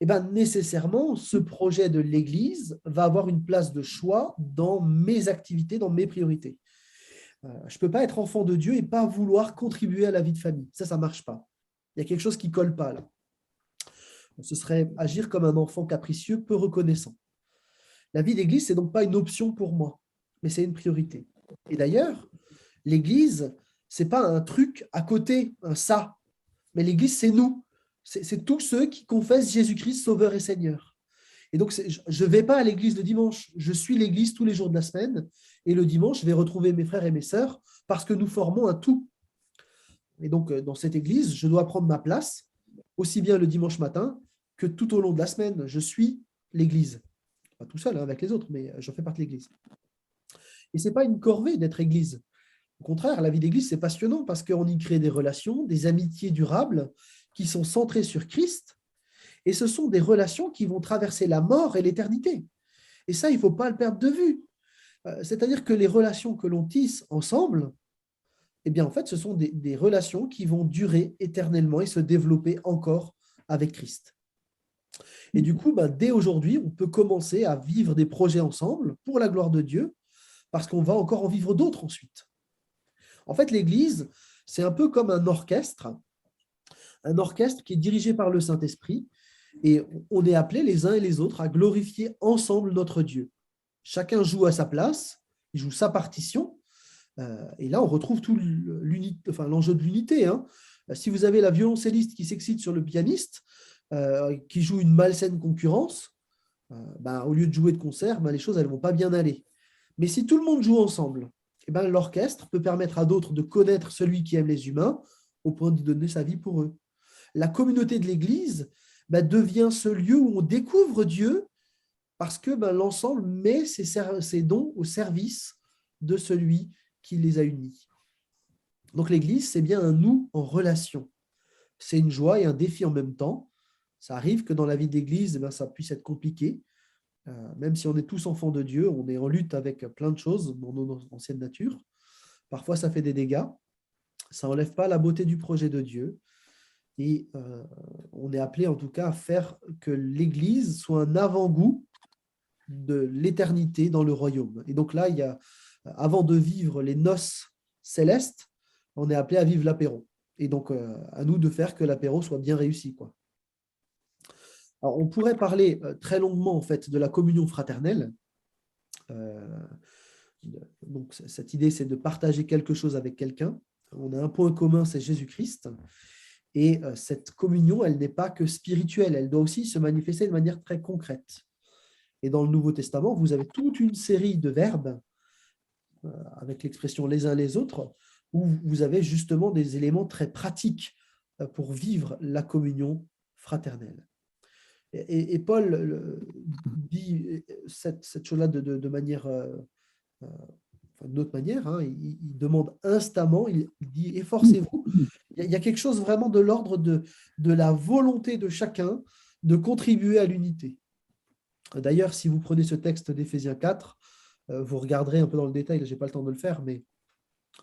eh ben, nécessairement, ce projet de l'Église va avoir une place de choix dans mes activités, dans mes priorités. Je ne peux pas être enfant de Dieu et pas vouloir contribuer à la vie de famille. Ça ne marche pas. Il y a quelque chose qui ne colle pas là. Ce serait agir comme un enfant capricieux, peu reconnaissant. La vie d'Église, ce n'est donc pas une option pour moi, mais c'est une priorité. Et d'ailleurs, l'Église, ce n'est pas un truc à côté, un ça, mais l'Église, c'est nous. C'est tous ceux qui confessent Jésus-Christ Sauveur et Seigneur. Et donc, je ne vais pas à l'église le dimanche, je suis l'église tous les jours de la semaine, et le dimanche, je vais retrouver mes frères et mes sœurs parce que nous formons un tout. Et donc, dans cette église, je dois prendre ma place, aussi bien le dimanche matin que tout au long de la semaine. Je suis l'église. Pas tout seul, avec les autres, mais je fais partie de l'église. Et ce n'est pas une corvée d'être église. Au contraire, la vie d'église, c'est passionnant parce qu'on y crée des relations, des amitiés durables qui sont centrées sur Christ. Et ce sont des relations qui vont traverser la mort et l'éternité. Et ça, il ne faut pas le perdre de vue. C'est-à-dire que les relations que l'on tisse ensemble, eh bien, en fait, ce sont des relations qui vont durer éternellement et se développer encore avec Christ. Et du coup, dès aujourd'hui, on peut commencer à vivre des projets ensemble pour la gloire de Dieu, parce qu'on va encore en vivre d'autres ensuite. En fait, l'Église, c'est un peu comme un orchestre qui est dirigé par le Saint-Esprit, et on est appelés les uns et les autres à glorifier ensemble notre Dieu. Chacun joue à sa place, il joue sa partition, et là on retrouve tout l'enjeu de l'unité. Si vous avez la violoncelliste qui s'excite sur le pianiste, qui joue une malsaine concurrence, au lieu de jouer de concert, les choses elles vont pas bien aller. Mais si tout le monde joue ensemble, l'orchestre peut permettre à d'autres de connaître celui qui aime les humains au point de donner sa vie pour eux. La communauté de l'Église devient ce lieu où on découvre Dieu parce que l'ensemble met ses dons au service de celui qui les a unis. Donc l'Église, c'est bien un nous en relation. C'est une joie et un défi en même temps. Ça arrive que dans la vie d'Église, ça puisse être compliqué. Même si on est tous enfants de Dieu, on est en lutte avec plein de choses dans notre ancienne nature. Parfois, ça fait des dégâts. Ça n'enlève pas la beauté du projet de Dieu. Et on est appelé en tout cas à faire que l'Église soit un avant-goût de l'éternité dans le royaume. Et donc là, avant de vivre les noces célestes, on est appelé à vivre l'apéro. Et donc, à nous de faire que l'apéro soit bien réussi, quoi. Alors, on pourrait parler très longuement en fait de la communion fraternelle. Donc, cette idée, c'est de partager quelque chose avec quelqu'un. On a un point commun, c'est Jésus-Christ. Et cette communion, elle n'est pas que spirituelle, elle doit aussi se manifester de manière très concrète. Et dans le Nouveau Testament, vous avez toute une série de verbes, avec l'expression les uns les autres, où vous avez justement des éléments très pratiques pour vivre la communion fraternelle. Et Paul dit cette chose-là de manière, d'une autre manière, il demande instamment, il dit efforcez-vous. Il y a quelque chose vraiment de l'ordre de la volonté de chacun de contribuer à l'unité. D'ailleurs, si vous prenez ce texte d'Éphésiens 4, vous regarderez un peu dans le détail, je n'ai pas le temps de le faire, mais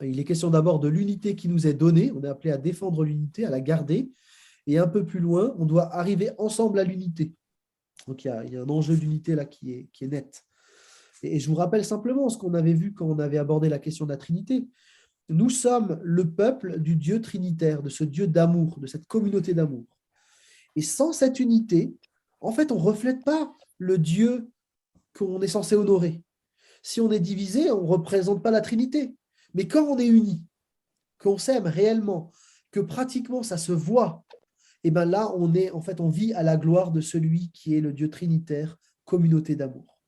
il est question d'abord de l'unité qui nous est donnée. On est appelé à défendre l'unité, à la garder. Et un peu plus loin, on doit arriver ensemble à l'unité. Donc, il y a un enjeu d'unité là qui est net. Et je vous rappelle simplement ce qu'on avait vu quand on avait abordé la question de la Trinité. Nous sommes le peuple du Dieu trinitaire, de ce Dieu d'amour, de cette communauté d'amour. Et sans cette unité, en fait, on ne reflète pas le Dieu qu'on est censé honorer. Si on est divisé, on ne représente pas la Trinité. Mais quand on est unis, qu'on s'aime réellement, que pratiquement ça se voit, et bien là, on vit à la gloire de celui qui est le Dieu trinitaire, communauté d'amour.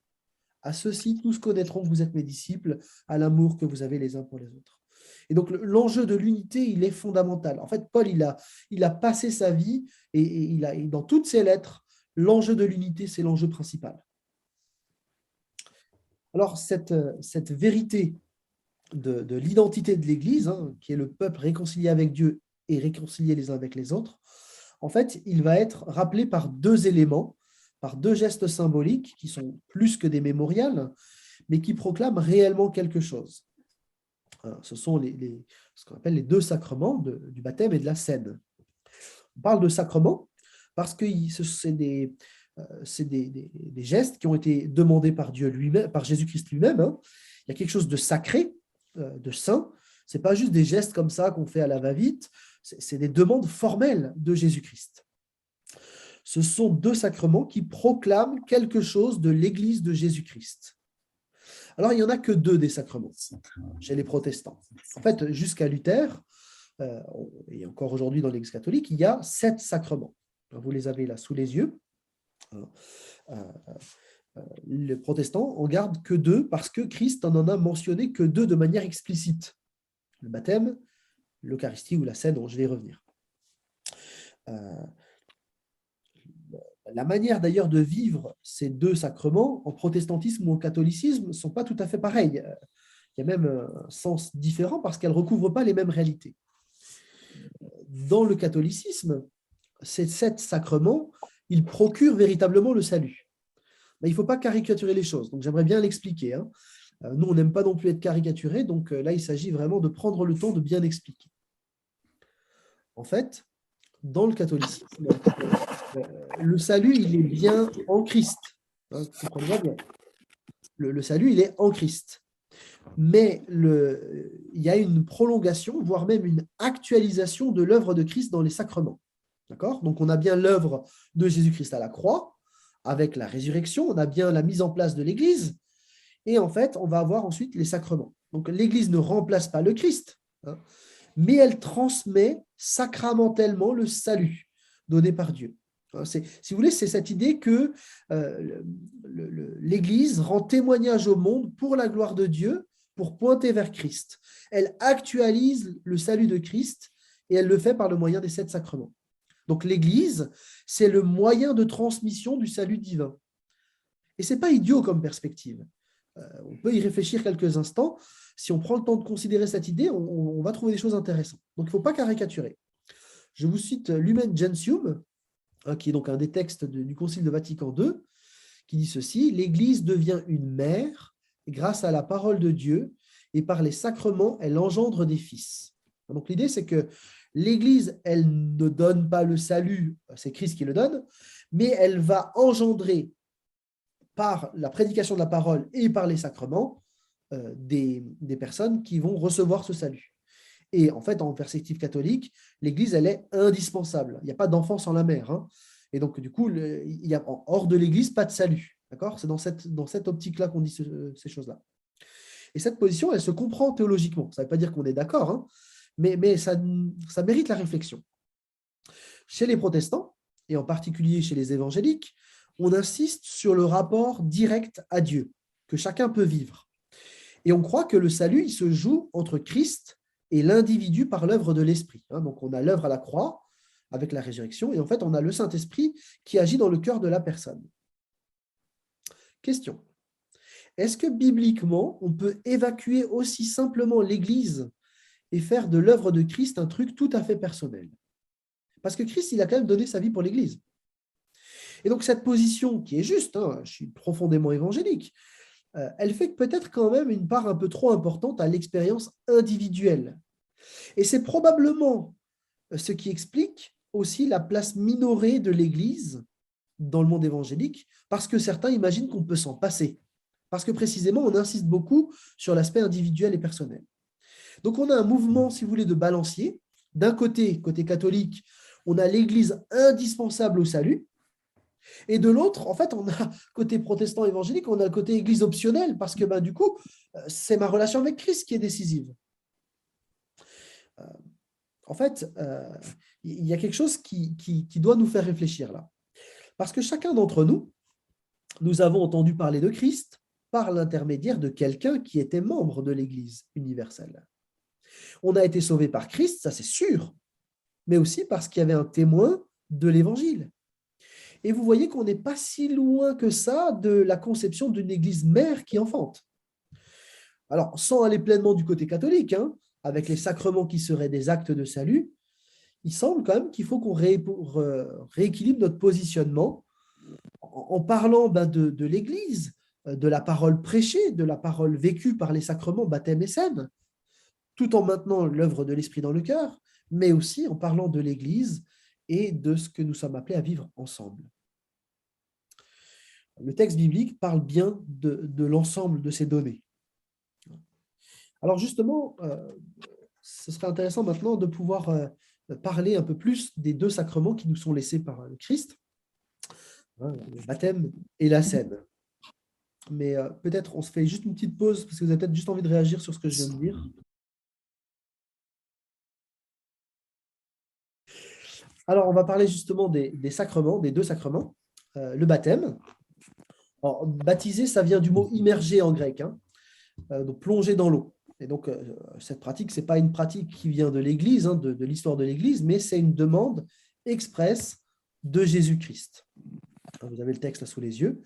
À ceux-ci, tous connaîtront que vous êtes mes disciples, à l'amour que vous avez les uns pour les autres. Et donc, l'enjeu de l'unité, il est fondamental. En fait, Paul, il a passé sa vie et dans toutes ses lettres, l'enjeu de l'unité, c'est l'enjeu principal. Alors, cette vérité de l'identité de l'Église, qui est le peuple réconcilié avec Dieu et réconcilié les uns avec les autres, en fait, il va être rappelé par deux éléments par deux gestes symboliques qui sont plus que des mémorials, mais qui proclament réellement quelque chose. Ce sont ce qu'on appelle les deux sacrements du baptême et de la scène. On parle de sacrements parce que c'est des gestes qui ont été demandés par Dieu lui-même, par Jésus-Christ lui-même. Il y a quelque chose de sacré, de saint. Ce n'est pas juste des gestes comme ça qu'on fait à la va-vite, c'est des demandes formelles de Jésus-Christ. Ce sont deux sacrements qui proclament quelque chose de l'Église de Jésus-Christ. Alors, il n'y en a que deux des sacrements chez les protestants. En fait, jusqu'à Luther, et encore aujourd'hui dans l'Église catholique, il y a 7 sacrements. Vous les avez là sous les yeux. Les protestants en gardent que 2 parce que Christ n'en a mentionné que 2 de manière explicite. Le baptême, l'Eucharistie ou la scène, dont je vais y revenir. La manière d'ailleurs de vivre ces 2 sacrements en protestantisme ou en catholicisme ne sont pas tout à fait pareilles. Il y a même un sens différent parce qu'elles ne recouvrent pas les mêmes réalités. Dans le catholicisme, ces 7 sacrements, ils procurent véritablement le salut. Mais il ne faut pas caricaturer les choses, donc j'aimerais bien l'expliquer. Nous, on n'aime pas non plus être caricaturés, donc là, il s'agit vraiment de prendre le temps de bien expliquer. En fait, dans le catholicisme, le salut, il est bien en Christ. Comprenez bien. Le salut, il est en Christ. Mais il y a une prolongation, voire même une actualisation de l'œuvre de Christ dans les sacrements. D'accord ? Donc, on a bien l'œuvre de Jésus-Christ à la croix, avec la résurrection, on a bien la mise en place de l'Église, et en fait, on va avoir ensuite les sacrements. Donc, l'Église ne remplace pas le Christ, mais elle transmet sacramentellement le salut donné par Dieu. Si vous voulez, c'est cette idée que l'Église rend témoignage au monde pour la gloire de Dieu, pour pointer vers Christ. Elle actualise le salut de Christ et elle le fait par le moyen des 7 sacrements. Donc l'Église, c'est le moyen de transmission du salut divin. Et ce n'est pas idiot comme perspective. On peut y réfléchir quelques instants. Si on prend le temps de considérer cette idée, on va trouver des choses intéressantes. Donc il ne faut pas caricaturer. Je vous cite Lumen Gentium, qui est donc un des textes du Concile de Vatican II, qui dit ceci: l'Église devient une mère grâce à la parole de Dieu et par les sacrements, elle engendre des fils. Donc l'idée, c'est que l'Église, elle ne donne pas le salut, c'est Christ qui le donne, mais elle va engendrer par la prédication de la parole et par les sacrements des personnes qui vont recevoir ce salut. Et en fait, en perspective catholique, l'Église, elle est indispensable. Il n'y a pas d'enfant sans la mère. Et donc, du coup, il y a hors de l'Église, pas de salut. D'accord ? C'est dans cette optique-là qu'on dit ces choses-là. Et cette position, elle se comprend théologiquement. Ça ne veut pas dire qu'on est d'accord, mais ça mérite la réflexion. Chez les protestants, et en particulier chez les évangéliques, on insiste sur le rapport direct à Dieu, que chacun peut vivre. Et on croit que le salut, il se joue entre Christ et l'individu par l'œuvre de l'Esprit. Donc on a l'œuvre à la croix avec la résurrection, et en fait on a le Saint-Esprit qui agit dans le cœur de la personne. Question. Est-ce que bibliquement, on peut évacuer aussi simplement l'Église et faire de l'œuvre de Christ un truc tout à fait personnel? Parce que Christ, il a quand même donné sa vie pour l'Église. Et donc cette position qui est juste, je suis profondément évangélique, elle fait peut-être quand même une part un peu trop importante à l'expérience individuelle. Et c'est probablement ce qui explique aussi la place minorée de l'Église dans le monde évangélique, parce que certains imaginent qu'on peut s'en passer. Parce que précisément, on insiste beaucoup sur l'aspect individuel et personnel. Donc on a un mouvement, si vous voulez, de balancier. D'un côté catholique, on a l'Église indispensable au salut, et de l'autre, en fait, on a côté protestant évangélique, on a le côté Église optionnelle, parce que du coup, c'est ma relation avec Christ qui est décisive. En fait, il y a quelque chose qui doit nous faire réfléchir là. Parce que chacun d'entre nous, nous avons entendu parler de Christ par l'intermédiaire de quelqu'un qui était membre de l'Église universelle. On a été sauvé par Christ, ça c'est sûr, mais aussi parce qu'il y avait un témoin de l'Évangile. Et vous voyez qu'on n'est pas si loin que ça de la conception d'une Église mère qui enfante. Alors, sans aller pleinement du côté catholique, avec les sacrements qui seraient des actes de salut, il semble quand même qu'il faut qu'on rééquilibre notre positionnement en parlant de l'Église, de la parole prêchée, de la parole vécue par les sacrements, baptême et scène, tout en maintenant l'œuvre de l'Esprit dans le cœur, mais aussi en parlant de l'Église et de ce que nous sommes appelés à vivre ensemble. Le texte biblique parle bien de l'ensemble de ces données. Alors justement, ce serait intéressant maintenant de pouvoir parler un peu plus des deux sacrements qui nous sont laissés par le Christ, le baptême et la scène. Mais peut-être on se fait juste une petite pause parce que vous avez peut-être juste envie de réagir sur ce que je viens de dire. Alors, on va parler justement des sacrements, des deux sacrements. Le baptême. Alors, baptiser, ça vient du mot immerger en grec, hein, donc plonger dans l'eau. Et donc, cette pratique, ce n'est pas une pratique qui vient de l'Église, hein, de l'histoire de l'Église, mais c'est une demande expresse de Jésus-Christ. Vous avez le texte là sous les yeux.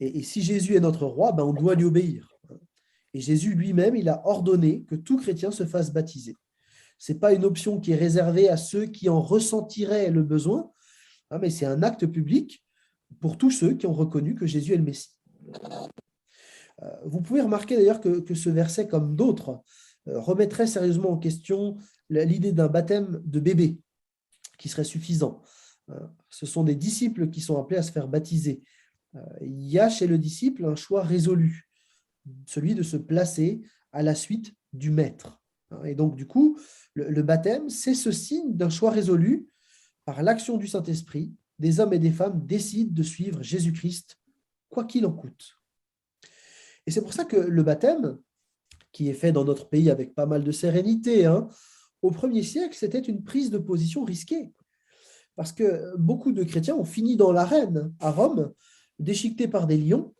Et si Jésus est notre roi, on doit lui obéir. Et Jésus lui-même, il a ordonné que tout chrétien se fasse baptiser. Ce n'est pas une option qui est réservée à ceux qui en ressentiraient le besoin, mais c'est un acte public pour tous ceux qui ont reconnu que Jésus est le Messie. Vous pouvez remarquer d'ailleurs que ce verset, comme d'autres, remettrait sérieusement en question l'idée d'un baptême de bébé qui serait suffisant. Ce sont des disciples qui sont appelés à se faire baptiser. Il y a chez le disciple un choix résolu, celui de se placer à la suite du Maître. Et donc, du coup, le baptême, c'est ce signe d'un choix résolu par l'action du Saint-Esprit. Des hommes et des femmes décident de suivre Jésus-Christ, quoi qu'il en coûte. Et c'est pour ça que le baptême, qui est fait dans notre pays avec pas mal de sérénité, au 1er siècle, c'était une prise de position risquée. Parce que beaucoup de chrétiens ont fini dans l'arène à Rome, déchiquetés par des lions,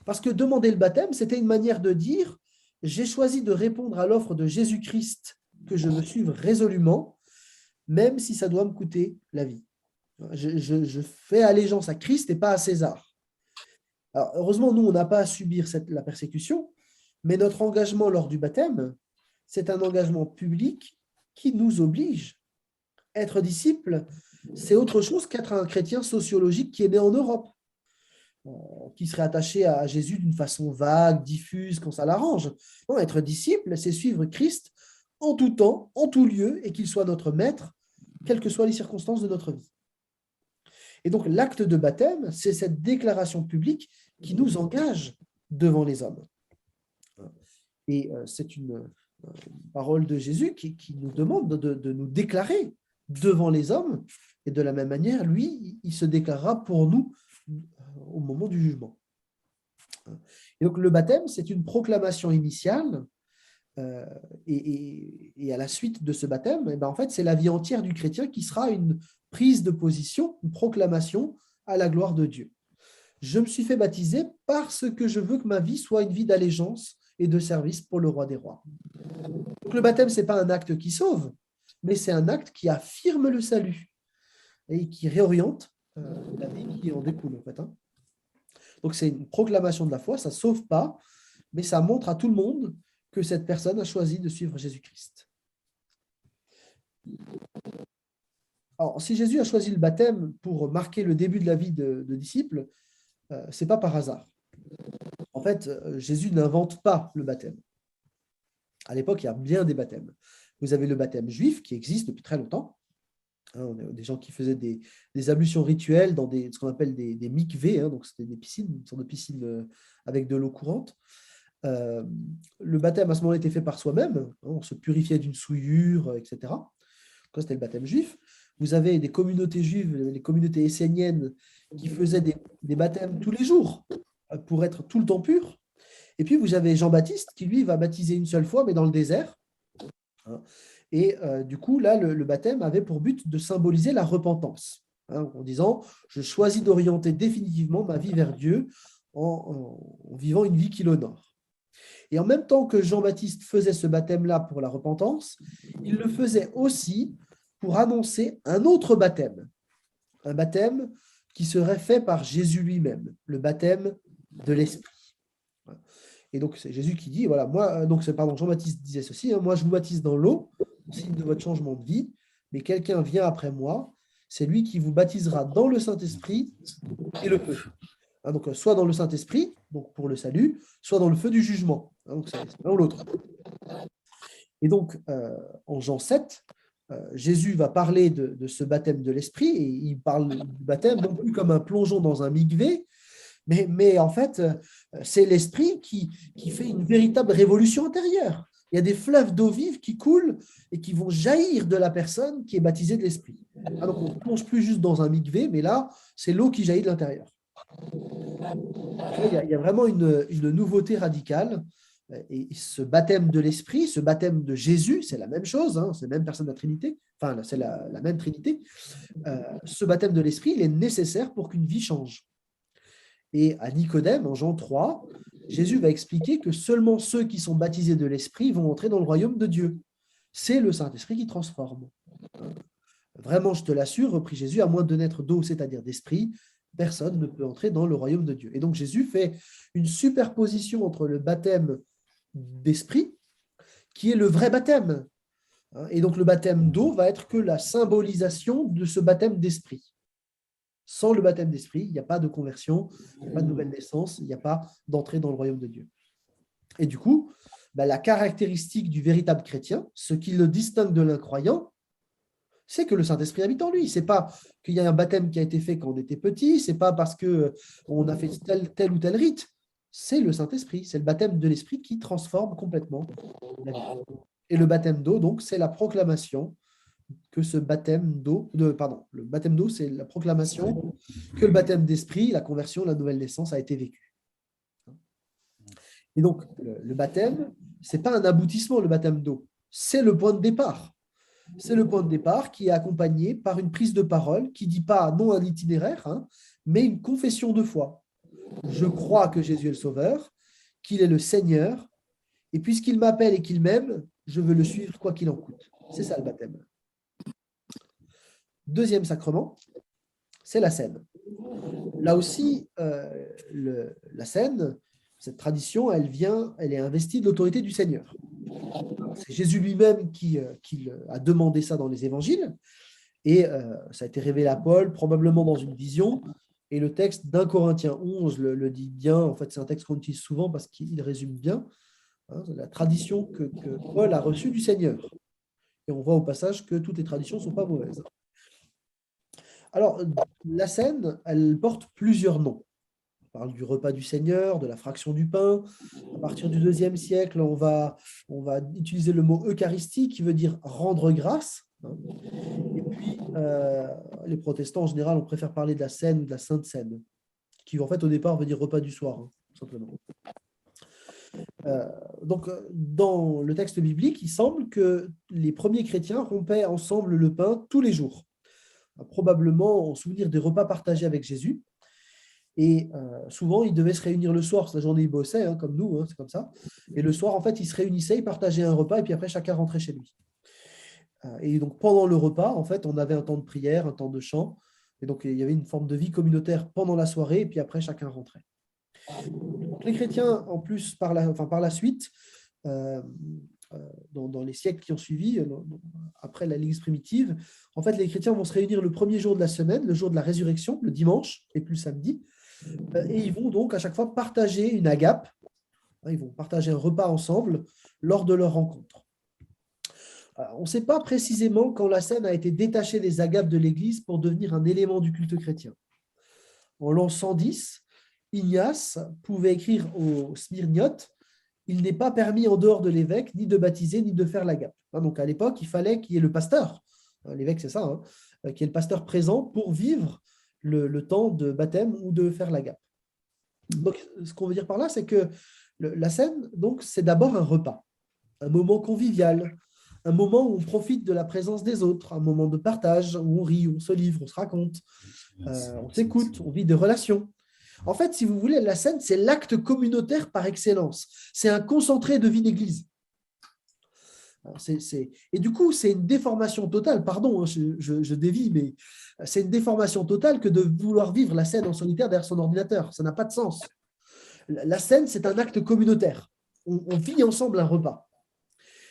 parce que demander le baptême, c'était une manière de dire « J'ai choisi de répondre à l'offre de Jésus-Christ que je veux suivre résolument, même si ça doit me coûter la vie. Je fais allégeance à Christ et pas à César. » Alors, heureusement, nous, on n'a pas à subir la persécution, mais notre engagement lors du baptême, c'est un engagement public qui nous oblige. Être disciple, c'est autre chose qu'être un chrétien sociologique qui est né en Europe, qui serait attaché à Jésus d'une façon vague, diffuse, quand ça l'arrange. Non, être disciple, c'est suivre Christ en tout temps, en tout lieu, et qu'il soit notre maître, quelles que soient les circonstances de notre vie. Et donc, l'acte de baptême, c'est cette déclaration publique qui nous engage devant les hommes. Et c'est une parole de Jésus qui nous demande de nous déclarer devant les hommes. Et de la même manière, lui, il se déclarera pour nous au moment du jugement. Et donc, le baptême, c'est une proclamation initiale. Et à la suite de ce baptême, en fait, c'est la vie entière du chrétien qui sera une prise de position, une proclamation à la gloire de Dieu. Je me suis fait baptiser parce que je veux que ma vie soit une vie d'allégeance et de service pour le roi des rois. Donc, le baptême, ce n'est pas un acte qui sauve, mais c'est un acte qui affirme le salut et qui réoriente la vie qui en découle, en fait. Donc, c'est une proclamation de la foi, ça ne sauve pas, mais ça montre à tout le monde que cette personne a choisi de suivre Jésus-Christ. Alors, si Jésus a choisi le baptême pour marquer le début de la vie de disciple, ce n'est pas par hasard. En fait, Jésus n'invente pas le baptême. À l'époque, il y a bien des baptêmes. Vous avez le baptême juif qui existe depuis très longtemps. On a des gens qui faisaient des ablutions rituelles dans ce qu'on appelle des mikvés, donc c'était des piscines, une sorte de piscine avec de l'eau courante. Le baptême à ce moment-là était fait par soi-même, on se purifiait d'une souillure, etc. C'était le baptême juif. Vous avez des communautés juives, les communautés esséniennes, qui faisaient des baptêmes tous les jours pour être tout le temps purs. Et puis vous avez Jean-Baptiste qui, lui, va baptiser une seule fois, mais dans le désert. Et du coup, là, le baptême avait pour but de symboliser la repentance, en disant « Je choisis d'orienter définitivement ma vie vers Dieu en vivant une vie qui l'honore ». Et en même temps que Jean-Baptiste faisait ce baptême-là pour la repentance, il le faisait aussi pour annoncer un autre baptême, un baptême qui serait fait par Jésus lui-même, le baptême de l'Esprit. Et donc, c'est Jésus qui dit, voilà, Jean-Baptiste disait ceci, moi je vous baptise dans l'eau, signe de votre changement de vie, mais quelqu'un vient après moi, c'est lui qui vous baptisera dans le Saint-Esprit et le feu. Donc, soit dans le Saint-Esprit, donc pour le salut, soit dans le feu du jugement. Donc, c'est l'un ou l'autre. Et donc, en Jean 7, Jésus va parler de ce baptême de l'Esprit, et il parle du baptême non plus comme un plongeon dans un mikvé, mais en fait, c'est l'Esprit qui fait une véritable révolution intérieure. Il y a des fleuves d'eau vive qui coulent et qui vont jaillir de la personne qui est baptisée de l'Esprit. Donc, on ne plonge plus juste dans un mikvé, mais là, c'est l'eau qui jaillit de l'intérieur. Il y a vraiment une nouveauté radicale. Et ce baptême de l'Esprit, ce baptême de Jésus, c'est la même chose, hein, c'est la même personne de la Trinité, enfin, c'est la même Trinité. Ce baptême de l'Esprit, il est nécessaire pour qu'une vie change. Et à Nicodème, en Jean 3, Jésus va expliquer que seulement ceux qui sont baptisés de l'Esprit vont entrer dans le royaume de Dieu. C'est le Saint-Esprit qui transforme. Vraiment, je te l'assure, reprit Jésus, à moins de naître d'eau, c'est-à-dire d'esprit, personne ne peut entrer dans le royaume de Dieu. Et donc Jésus fait une superposition entre le baptême d'esprit, qui est le vrai baptême. Et donc le baptême d'eau va être que la symbolisation de ce baptême d'esprit. Sans le baptême d'esprit, il n'y a pas de conversion, il n'y a pas de nouvelle naissance, il n'y a pas d'entrée dans le royaume de Dieu. Et du coup, la caractéristique du véritable chrétien, ce qui le distingue de l'incroyant, c'est que le Saint-Esprit habite en lui. Ce n'est pas qu'il y a un baptême qui a été fait quand on était petit, ce n'est pas parce qu'on a fait tel ou tel rite. C'est le Saint-Esprit, c'est le baptême de l'Esprit qui transforme complètement la vie. Et le baptême d'eau, donc, c'est la proclamation que ce baptême d'eau, le baptême d'eau, c'est la proclamation que le baptême d'Esprit, la conversion, la nouvelle naissance a été vécue. Et donc, le baptême, ce n'est pas un aboutissement, le baptême d'eau, c'est le point de départ. C'est le point de départ qui est accompagné par une prise de parole qui ne dit pas non un itinéraire, mais une confession de foi. Je crois que Jésus est le Sauveur, qu'il est le Seigneur, et puisqu'il m'appelle et qu'il m'aime, je veux le suivre quoi qu'il en coûte. C'est ça le baptême. Deuxième sacrement, c'est la scène. Là aussi, la scène, cette tradition, elle est investie de l'autorité du Seigneur. C'est Jésus lui-même qui a demandé ça dans les évangiles, et ça a été révélé à Paul, probablement dans une vision, et le texte d'1 Corinthiens 11 le dit bien. En fait, c'est un texte qu'on utilise souvent parce qu'il résume bien la tradition que Paul a reçue du Seigneur. Et on voit au passage que toutes les traditions ne sont pas mauvaises. Alors, la scène, elle porte plusieurs noms. On parle du repas du Seigneur, de la fraction du pain. À partir du IIe siècle, on va utiliser le mot Eucharistie, qui veut dire rendre grâce. Et puis, les protestants, en général, on préfère parler de la scène ou de la Sainte Seine, qui, en fait, au départ, veut dire repas du soir, tout simplement. Donc, dans le texte biblique, il semble que les premiers chrétiens rompaient ensemble le pain tous les jours, probablement en souvenir des repas partagés avec Jésus. Et souvent, ils devaient se réunir le soir, parce que la journée, ils bossaient, comme nous, c'est comme ça. Et le soir, en fait, ils se réunissaient, ils partageaient un repas, et puis après, chacun rentrait chez lui. Et donc, pendant le repas, en fait, on avait un temps de prière, un temps de chant. Et donc, il y avait une forme de vie communautaire pendant la soirée, et puis après, chacun rentrait. Donc, les chrétiens, en plus, par la suite, dans les siècles qui ont suivi, après l'Église primitive, en fait, les chrétiens vont se réunir le premier jour de la semaine, le jour de la résurrection, le dimanche, et plus le samedi. Et ils vont donc à chaque fois partager une agape. Ils vont partager un repas ensemble lors de leur rencontre. On ne sait pas précisément quand la scène a été détachée des agapes de l'Église pour devenir un élément du culte chrétien. En l'an 110, Ignace pouvait écrire aux Smyrniotes: il n'est pas permis en dehors de l'évêque ni de baptiser ni de faire l'agape. Donc à l'époque, il fallait qu'il y ait le pasteur. L'évêque, c'est ça, qu'il y ait le pasteur présent pour vivre le temps de baptême ou de faire l'agape. Donc, ce qu'on veut dire par là, c'est que la scène, donc, c'est d'abord un repas, un moment convivial, un moment où on profite de la présence des autres, un moment de partage, où on rit, on se livre, on se raconte, on s'écoute, on vit des relations. En fait, si vous voulez, la scène, c'est l'acte communautaire par excellence. C'est un concentré de vie d'église. Et du coup, c'est une déformation totale, pardon, je dévie, mais c'est une déformation totale que de vouloir vivre la scène en solitaire derrière son ordinateur. Ça n'a pas de sens. La scène, c'est un acte communautaire. On vit ensemble un repas.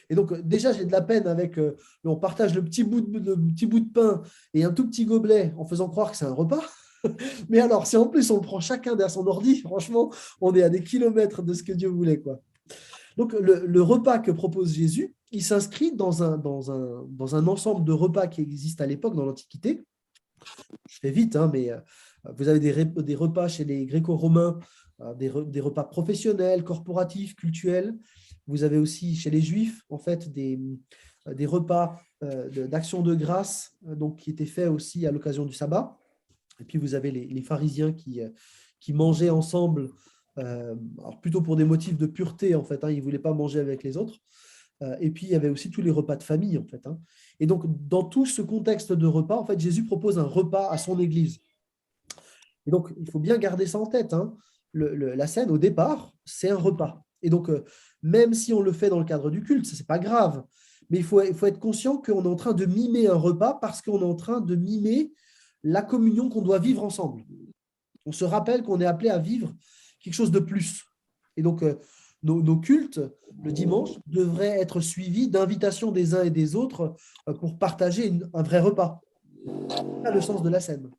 Et donc, déjà, j'ai de la peine avec, on partage le petit bout de pain et un tout petit gobelet en faisant croire que c'est un repas. Mais alors, si en plus on le prend chacun derrière son ordi, franchement, on est à des kilomètres de ce que Dieu voulait, quoi. Donc, le repas que propose Jésus, il s'inscrit dans un ensemble de repas qui existent à l'époque, dans l'Antiquité. Je fais vite, hein, mais vous avez des repas chez les Gréco-Romains, des repas professionnels, corporatifs, cultuels. Vous avez aussi chez les Juifs, en fait, des repas d'action de grâce donc, qui étaient faits aussi à l'occasion du sabbat. Et puis, vous avez les pharisiens qui mangeaient ensemble, alors plutôt pour des motifs de pureté, en fait. Hein, ils ne voulaient pas manger avec les autres. Et puis, il y avait aussi tous les repas de famille, en fait. Hein. Et donc, dans tout ce contexte de repas, en fait, Jésus propose un repas à son Église. Et donc, il faut bien garder ça en tête. Hein. La scène, au départ, c'est un repas. Et donc, même si on le fait dans le cadre du culte, ce n'est pas grave. Mais il faut être conscient qu'on est en train de mimer un repas parce qu'on est en train de mimer la communion qu'on doit vivre ensemble. On se rappelle qu'on est appelé à vivre quelque chose de plus. Et donc, nos cultes, le dimanche, devraient être suivis d'invitations des uns et des autres pour partager un vrai repas. C'est ça le sens de la scène.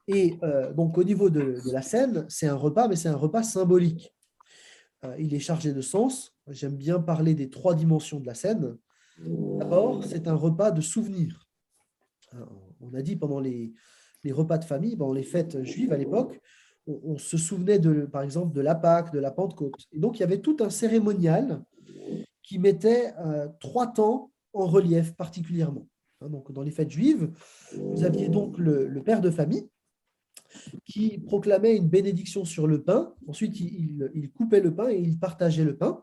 Et donc, au niveau de la scène, c'est un repas, mais c'est un repas symbolique. Il est chargé de sens. J'aime bien parler des 3 dimensions de la scène. D'abord, c'est un repas de souvenirs. On a dit pendant les repas de famille, pendant les fêtes juives à l'époque, on se souvenait, par exemple, de la Pâque, de la Pentecôte. Et donc, il y avait tout un cérémonial qui mettait 3 temps en relief particulièrement. Donc, dans les fêtes juives, vous aviez donc le père de famille qui proclamait une bénédiction sur le pain. Ensuite, il coupait le pain et il partageait le pain.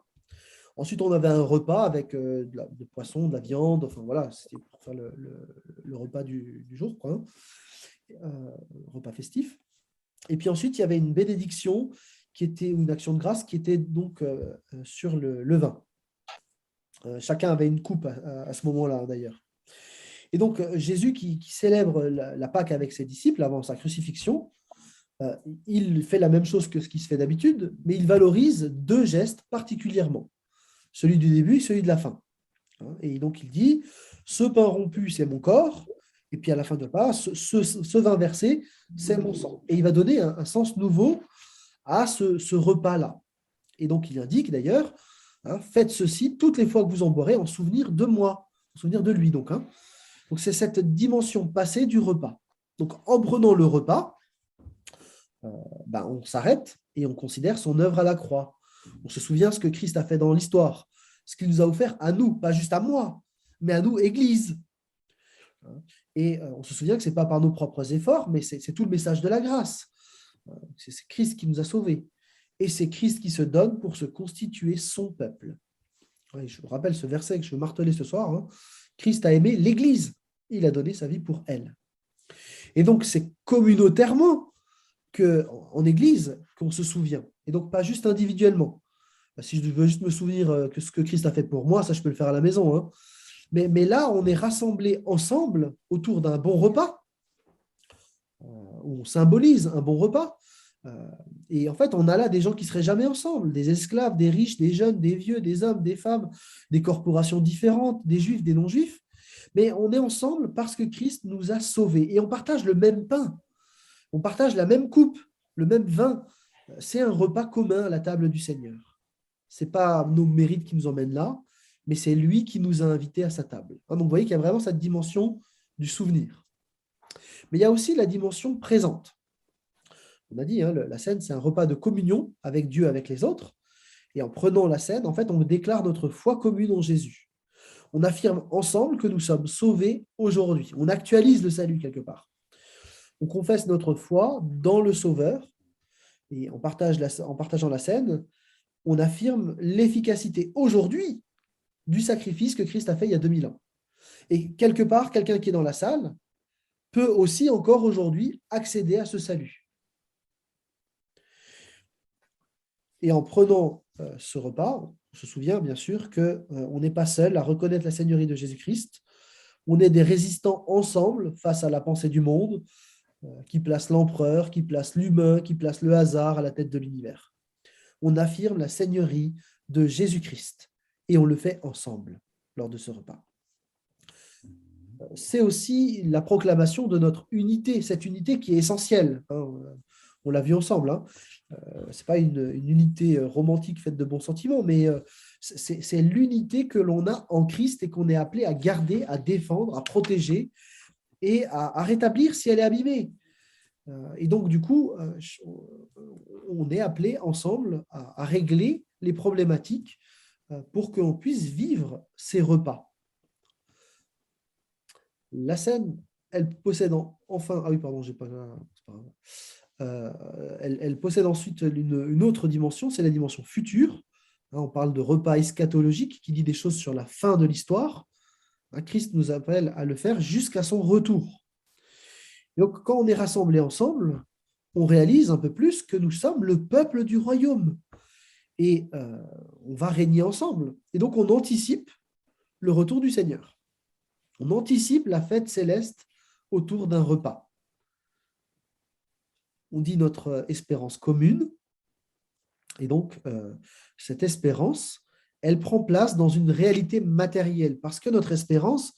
Ensuite, on avait un repas avec de poisson, de la viande. Enfin, voilà, c'était pour faire le repas du jour, quoi. Repas festif. Et puis ensuite, il y avait une bénédiction qui était une action de grâce qui était donc sur le vin. Chacun avait une coupe à ce moment-là, d'ailleurs. Et donc, Jésus qui célèbre la Pâque avec ses disciples avant sa crucifixion, il fait la même chose que ce qui se fait d'habitude, mais il valorise 2 gestes particulièrement, celui du début et celui de la fin. Et donc, il dit, ce pain rompu, c'est mon corps, et puis à la fin de repas, ce vin versé, c'est mon sang. Et il va donner un sens nouveau à ce repas-là. Et donc, il indique d'ailleurs, faites ceci toutes les fois que vous en boirez en souvenir de moi, en souvenir de lui. Donc, c'est cette dimension passée du repas. Donc, en prenant le repas, on s'arrête et on considère son œuvre à la croix. On se souvient ce que Christ a fait dans l'histoire, ce qu'il nous a offert à nous, pas juste à moi, mais à nous, Église. Et on se souvient que ce n'est pas par nos propres efforts, mais c'est tout le message de la grâce. C'est Christ qui nous a sauvés. Et c'est Christ qui se donne pour se constituer son peuple. Je vous rappelle ce verset que je veux marteler ce soir. Christ a aimé l'Église. Il a donné sa vie pour elle. Et donc, c'est communautairement en Église qu'on se souvient. Et donc, pas juste individuellement. Si je veux juste me souvenir que ce que Christ a fait pour moi, ça, je peux le faire à la maison. Mais là, on est rassemblés ensemble autour d'un bon repas. On symbolise un bon repas. Et en fait, on a là des gens qui ne seraient jamais ensemble, des esclaves, des riches, des jeunes, des vieux, des hommes, des femmes, des corporations différentes, des juifs, des non-juifs. Mais on est ensemble parce que Christ nous a sauvés. Et on partage le même pain, on partage la même coupe, le même vin. C'est un repas commun à la table du Seigneur. Ce n'est pas nos mérites qui nous emmènent là, mais c'est lui qui nous a invités à sa table. Donc, vous voyez qu'il y a vraiment cette dimension du souvenir. Mais il y a aussi la dimension présente. On a dit, la scène, c'est un repas de communion avec Dieu, avec les autres. Et en prenant la scène, en fait, on déclare notre foi commune en Jésus. On affirme ensemble que nous sommes sauvés aujourd'hui. On actualise le salut quelque part. On confesse notre foi dans le Sauveur. Et en partageant la scène, on affirme l'efficacité aujourd'hui du sacrifice que Christ a fait il y a 2000 ans. Et quelque part, quelqu'un qui est dans la salle peut aussi encore aujourd'hui accéder à ce salut. Et en prenant ce repas, on se souvient bien sûr qu'on n'est pas seul à reconnaître la Seigneurie de Jésus-Christ. On est des résistants ensemble face à la pensée du monde qui place l'empereur, qui place l'humain, qui place le hasard à la tête de l'univers. On affirme la Seigneurie de Jésus-Christ. et on le fait ensemble lors de ce repas. C'est aussi la proclamation de notre unité, cette unité qui est essentielle. On l'a vu ensemble. Ce n'est pas une unité romantique faite de bons sentiments, mais c'est l'unité que l'on a en Christ et qu'on est appelé à garder, à défendre, à protéger et à rétablir si elle est abîmée. Et donc, du coup, on est appelé ensemble à régler les problématiques pour qu'on puisse vivre ces repas. La scène, elle possède enfin... Ah oui, pardon, j'ai pas... c'est pas grave. Elle possède ensuite une autre dimension, c'est la dimension future. On parle de repas eschatologique qui dit des choses sur la fin de l'histoire. Christ nous appelle à le faire jusqu'à son retour. Donc, quand on est rassemblés ensemble, on réalise un peu plus que nous sommes le peuple du royaume. Et on va régner ensemble. Et donc, on anticipe le retour du Seigneur. On anticipe la fête céleste autour d'un repas. On dit notre espérance commune. Et donc, cette espérance, elle prend place dans une réalité matérielle. Parce que notre espérance,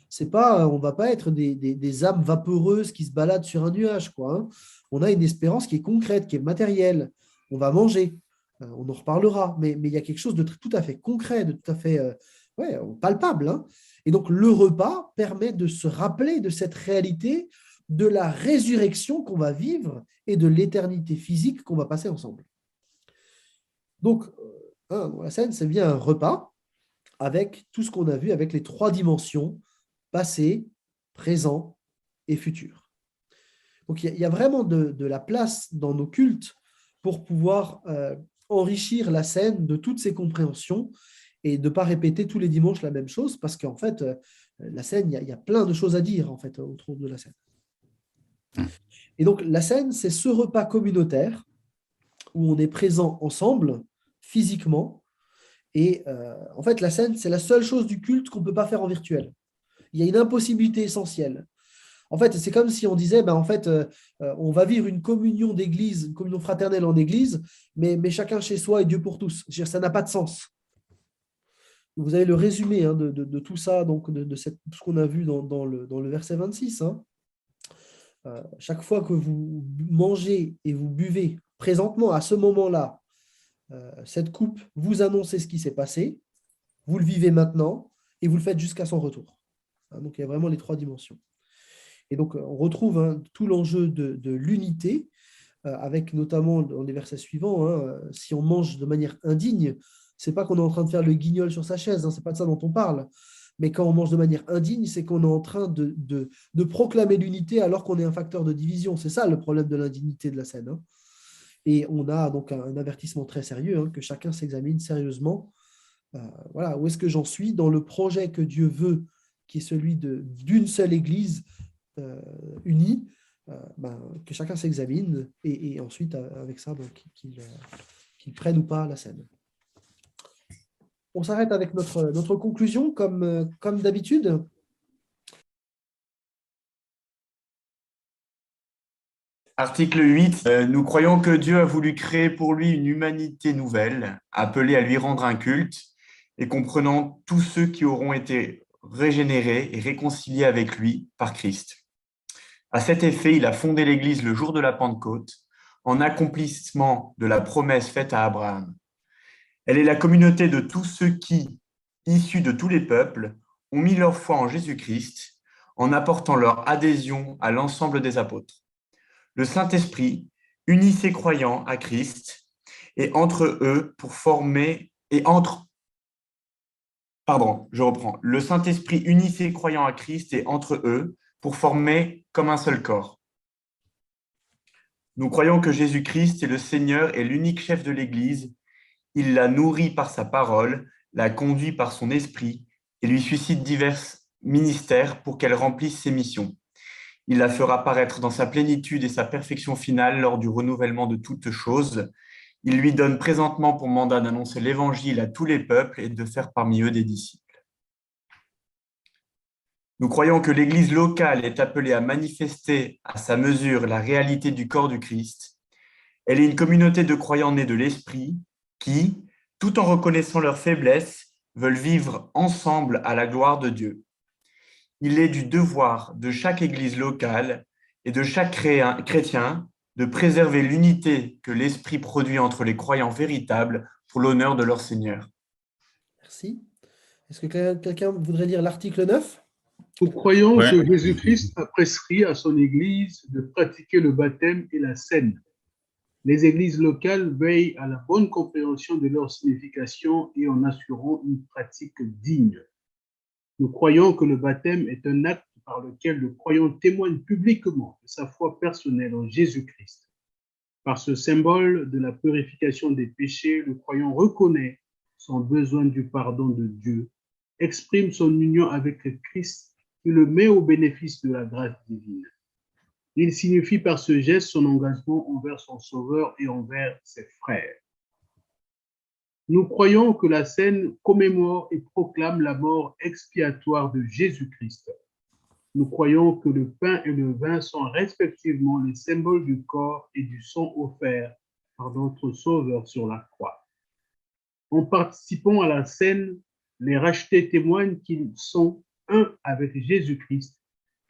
c'est pas, on ne va pas être des âmes vaporeuses qui se baladent sur un nuage, quoi. On a une espérance qui est concrète, qui est matérielle. On va manger, on en reparlera, mais il y a quelque chose de tout à fait concret, de tout à fait palpable. Et donc, le repas permet de se rappeler de cette réalité de la résurrection qu'on va vivre et de l'éternité physique qu'on va passer ensemble. Donc, la scène, c'est bien un repas avec tout ce qu'on a vu, avec les 3 dimensions, passé, présent et futur. Donc, il y a vraiment de la place dans nos cultes pour pouvoir enrichir la scène de toutes ces compréhensions et de ne pas répéter tous les dimanches la même chose, parce qu'en fait, la scène, il y a plein de choses à dire en fait, autour de la scène. Et donc, la scène, c'est ce repas communautaire où on est présent ensemble, physiquement, et en fait, la scène, c'est la seule chose du culte qu'on ne peut pas faire en virtuel. Il y a une impossibilité essentielle. En fait, c'est comme si on disait, on va vivre une communion d'église, une communion fraternelle en église, mais chacun chez soi et Dieu pour tous. Je veux dire, ça n'a pas de sens. Vous avez le résumé de tout ça, donc de ce qu'on a vu dans le verset 26. Chaque fois que vous mangez et vous buvez présentement, à ce moment-là, cette coupe, vous annoncez ce qui s'est passé, vous le vivez maintenant et vous le faites jusqu'à son retour. Donc, il y a vraiment les 3 dimensions. Et donc, on retrouve tout l'enjeu de l'unité, avec notamment dans les versets suivants, si on mange de manière indigne, ce n'est pas qu'on est en train de faire le guignol sur sa chaise, ce n'est pas de ça dont on parle. Mais quand on mange de manière indigne, c'est qu'on est en train de proclamer l'unité alors qu'on est un facteur de division. C'est ça le problème de l'indignité de la scène. Et on a donc un avertissement très sérieux, que chacun s'examine sérieusement. Voilà, où est-ce que j'en suis dans le projet que Dieu veut, qui est celui d'une seule Église unie, que chacun s'examine et ensuite, avec ça, qu'il prenne ou pas la scène. On s'arrête avec notre conclusion, comme d'habitude. Article 8. Nous croyons que Dieu a voulu créer pour lui une humanité nouvelle, appelée à lui rendre un culte, et comprenant tous ceux qui auront été régénérés et réconciliés avec lui par Christ. À cet effet, il a fondé l'Église le jour de la Pentecôte, en accomplissement de la promesse faite à Abraham. Elle est la communauté de tous ceux qui, issus de tous les peuples, ont mis leur foi en Jésus-Christ, en apportant leur adhésion à l'ensemble des apôtres. Le Saint-Esprit unit ses croyants à Christ et entre eux pour former Le Saint-Esprit unit ses croyants à Christ et entre eux pour former comme un seul corps. Nous croyons que Jésus-Christ est le Seigneur et l'unique chef de l'Église. Il la nourrit par sa parole, la conduit par son esprit et lui suscite divers ministères pour qu'elle remplisse ses missions. Il la fera paraître dans sa plénitude et sa perfection finale lors du renouvellement de toutes choses. Il lui donne présentement pour mandat d'annoncer l'Évangile à tous les peuples et de faire parmi eux des disciples. Nous croyons que l'Église locale est appelée à manifester à sa mesure la réalité du corps du Christ. Elle est une communauté de croyants nés de l'Esprit qui, tout en reconnaissant leurs faiblesses, veulent vivre ensemble à la gloire de Dieu. Il est du devoir de chaque Église locale et de chaque chrétien de préserver l'unité que l'Esprit produit entre les croyants véritables pour l'honneur de leur Seigneur. Merci. Est-ce que quelqu'un voudrait lire l'article 9? Nous croyons Ouais. que Jésus-Christ a prescrit à son Église de pratiquer le baptême et la scène. Les églises locales veillent à la bonne compréhension de leur signification et en assurant une pratique digne. Nous croyons que le baptême est un acte par lequel le croyant témoigne publiquement de sa foi personnelle en Jésus-Christ. Par ce symbole de la purification des péchés, le croyant reconnaît son besoin du pardon de Dieu, exprime son union avec Christ et le met au bénéfice de la grâce divine. Il signifie par ce geste son engagement envers son Sauveur et envers ses frères. Nous croyons que la scène commémore et proclame la mort expiatoire de Jésus-Christ. Nous croyons que le pain et le vin sont respectivement les symboles du corps et du sang offerts par notre Sauveur sur la croix. En participant à la scène, les rachetés témoignent qu'ils sont un avec Jésus-Christ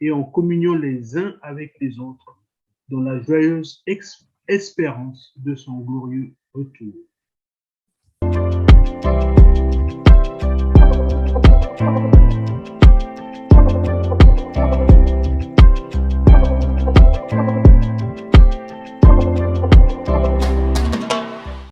et en communion les uns avec les autres dans la joyeuse espérance de son glorieux retour.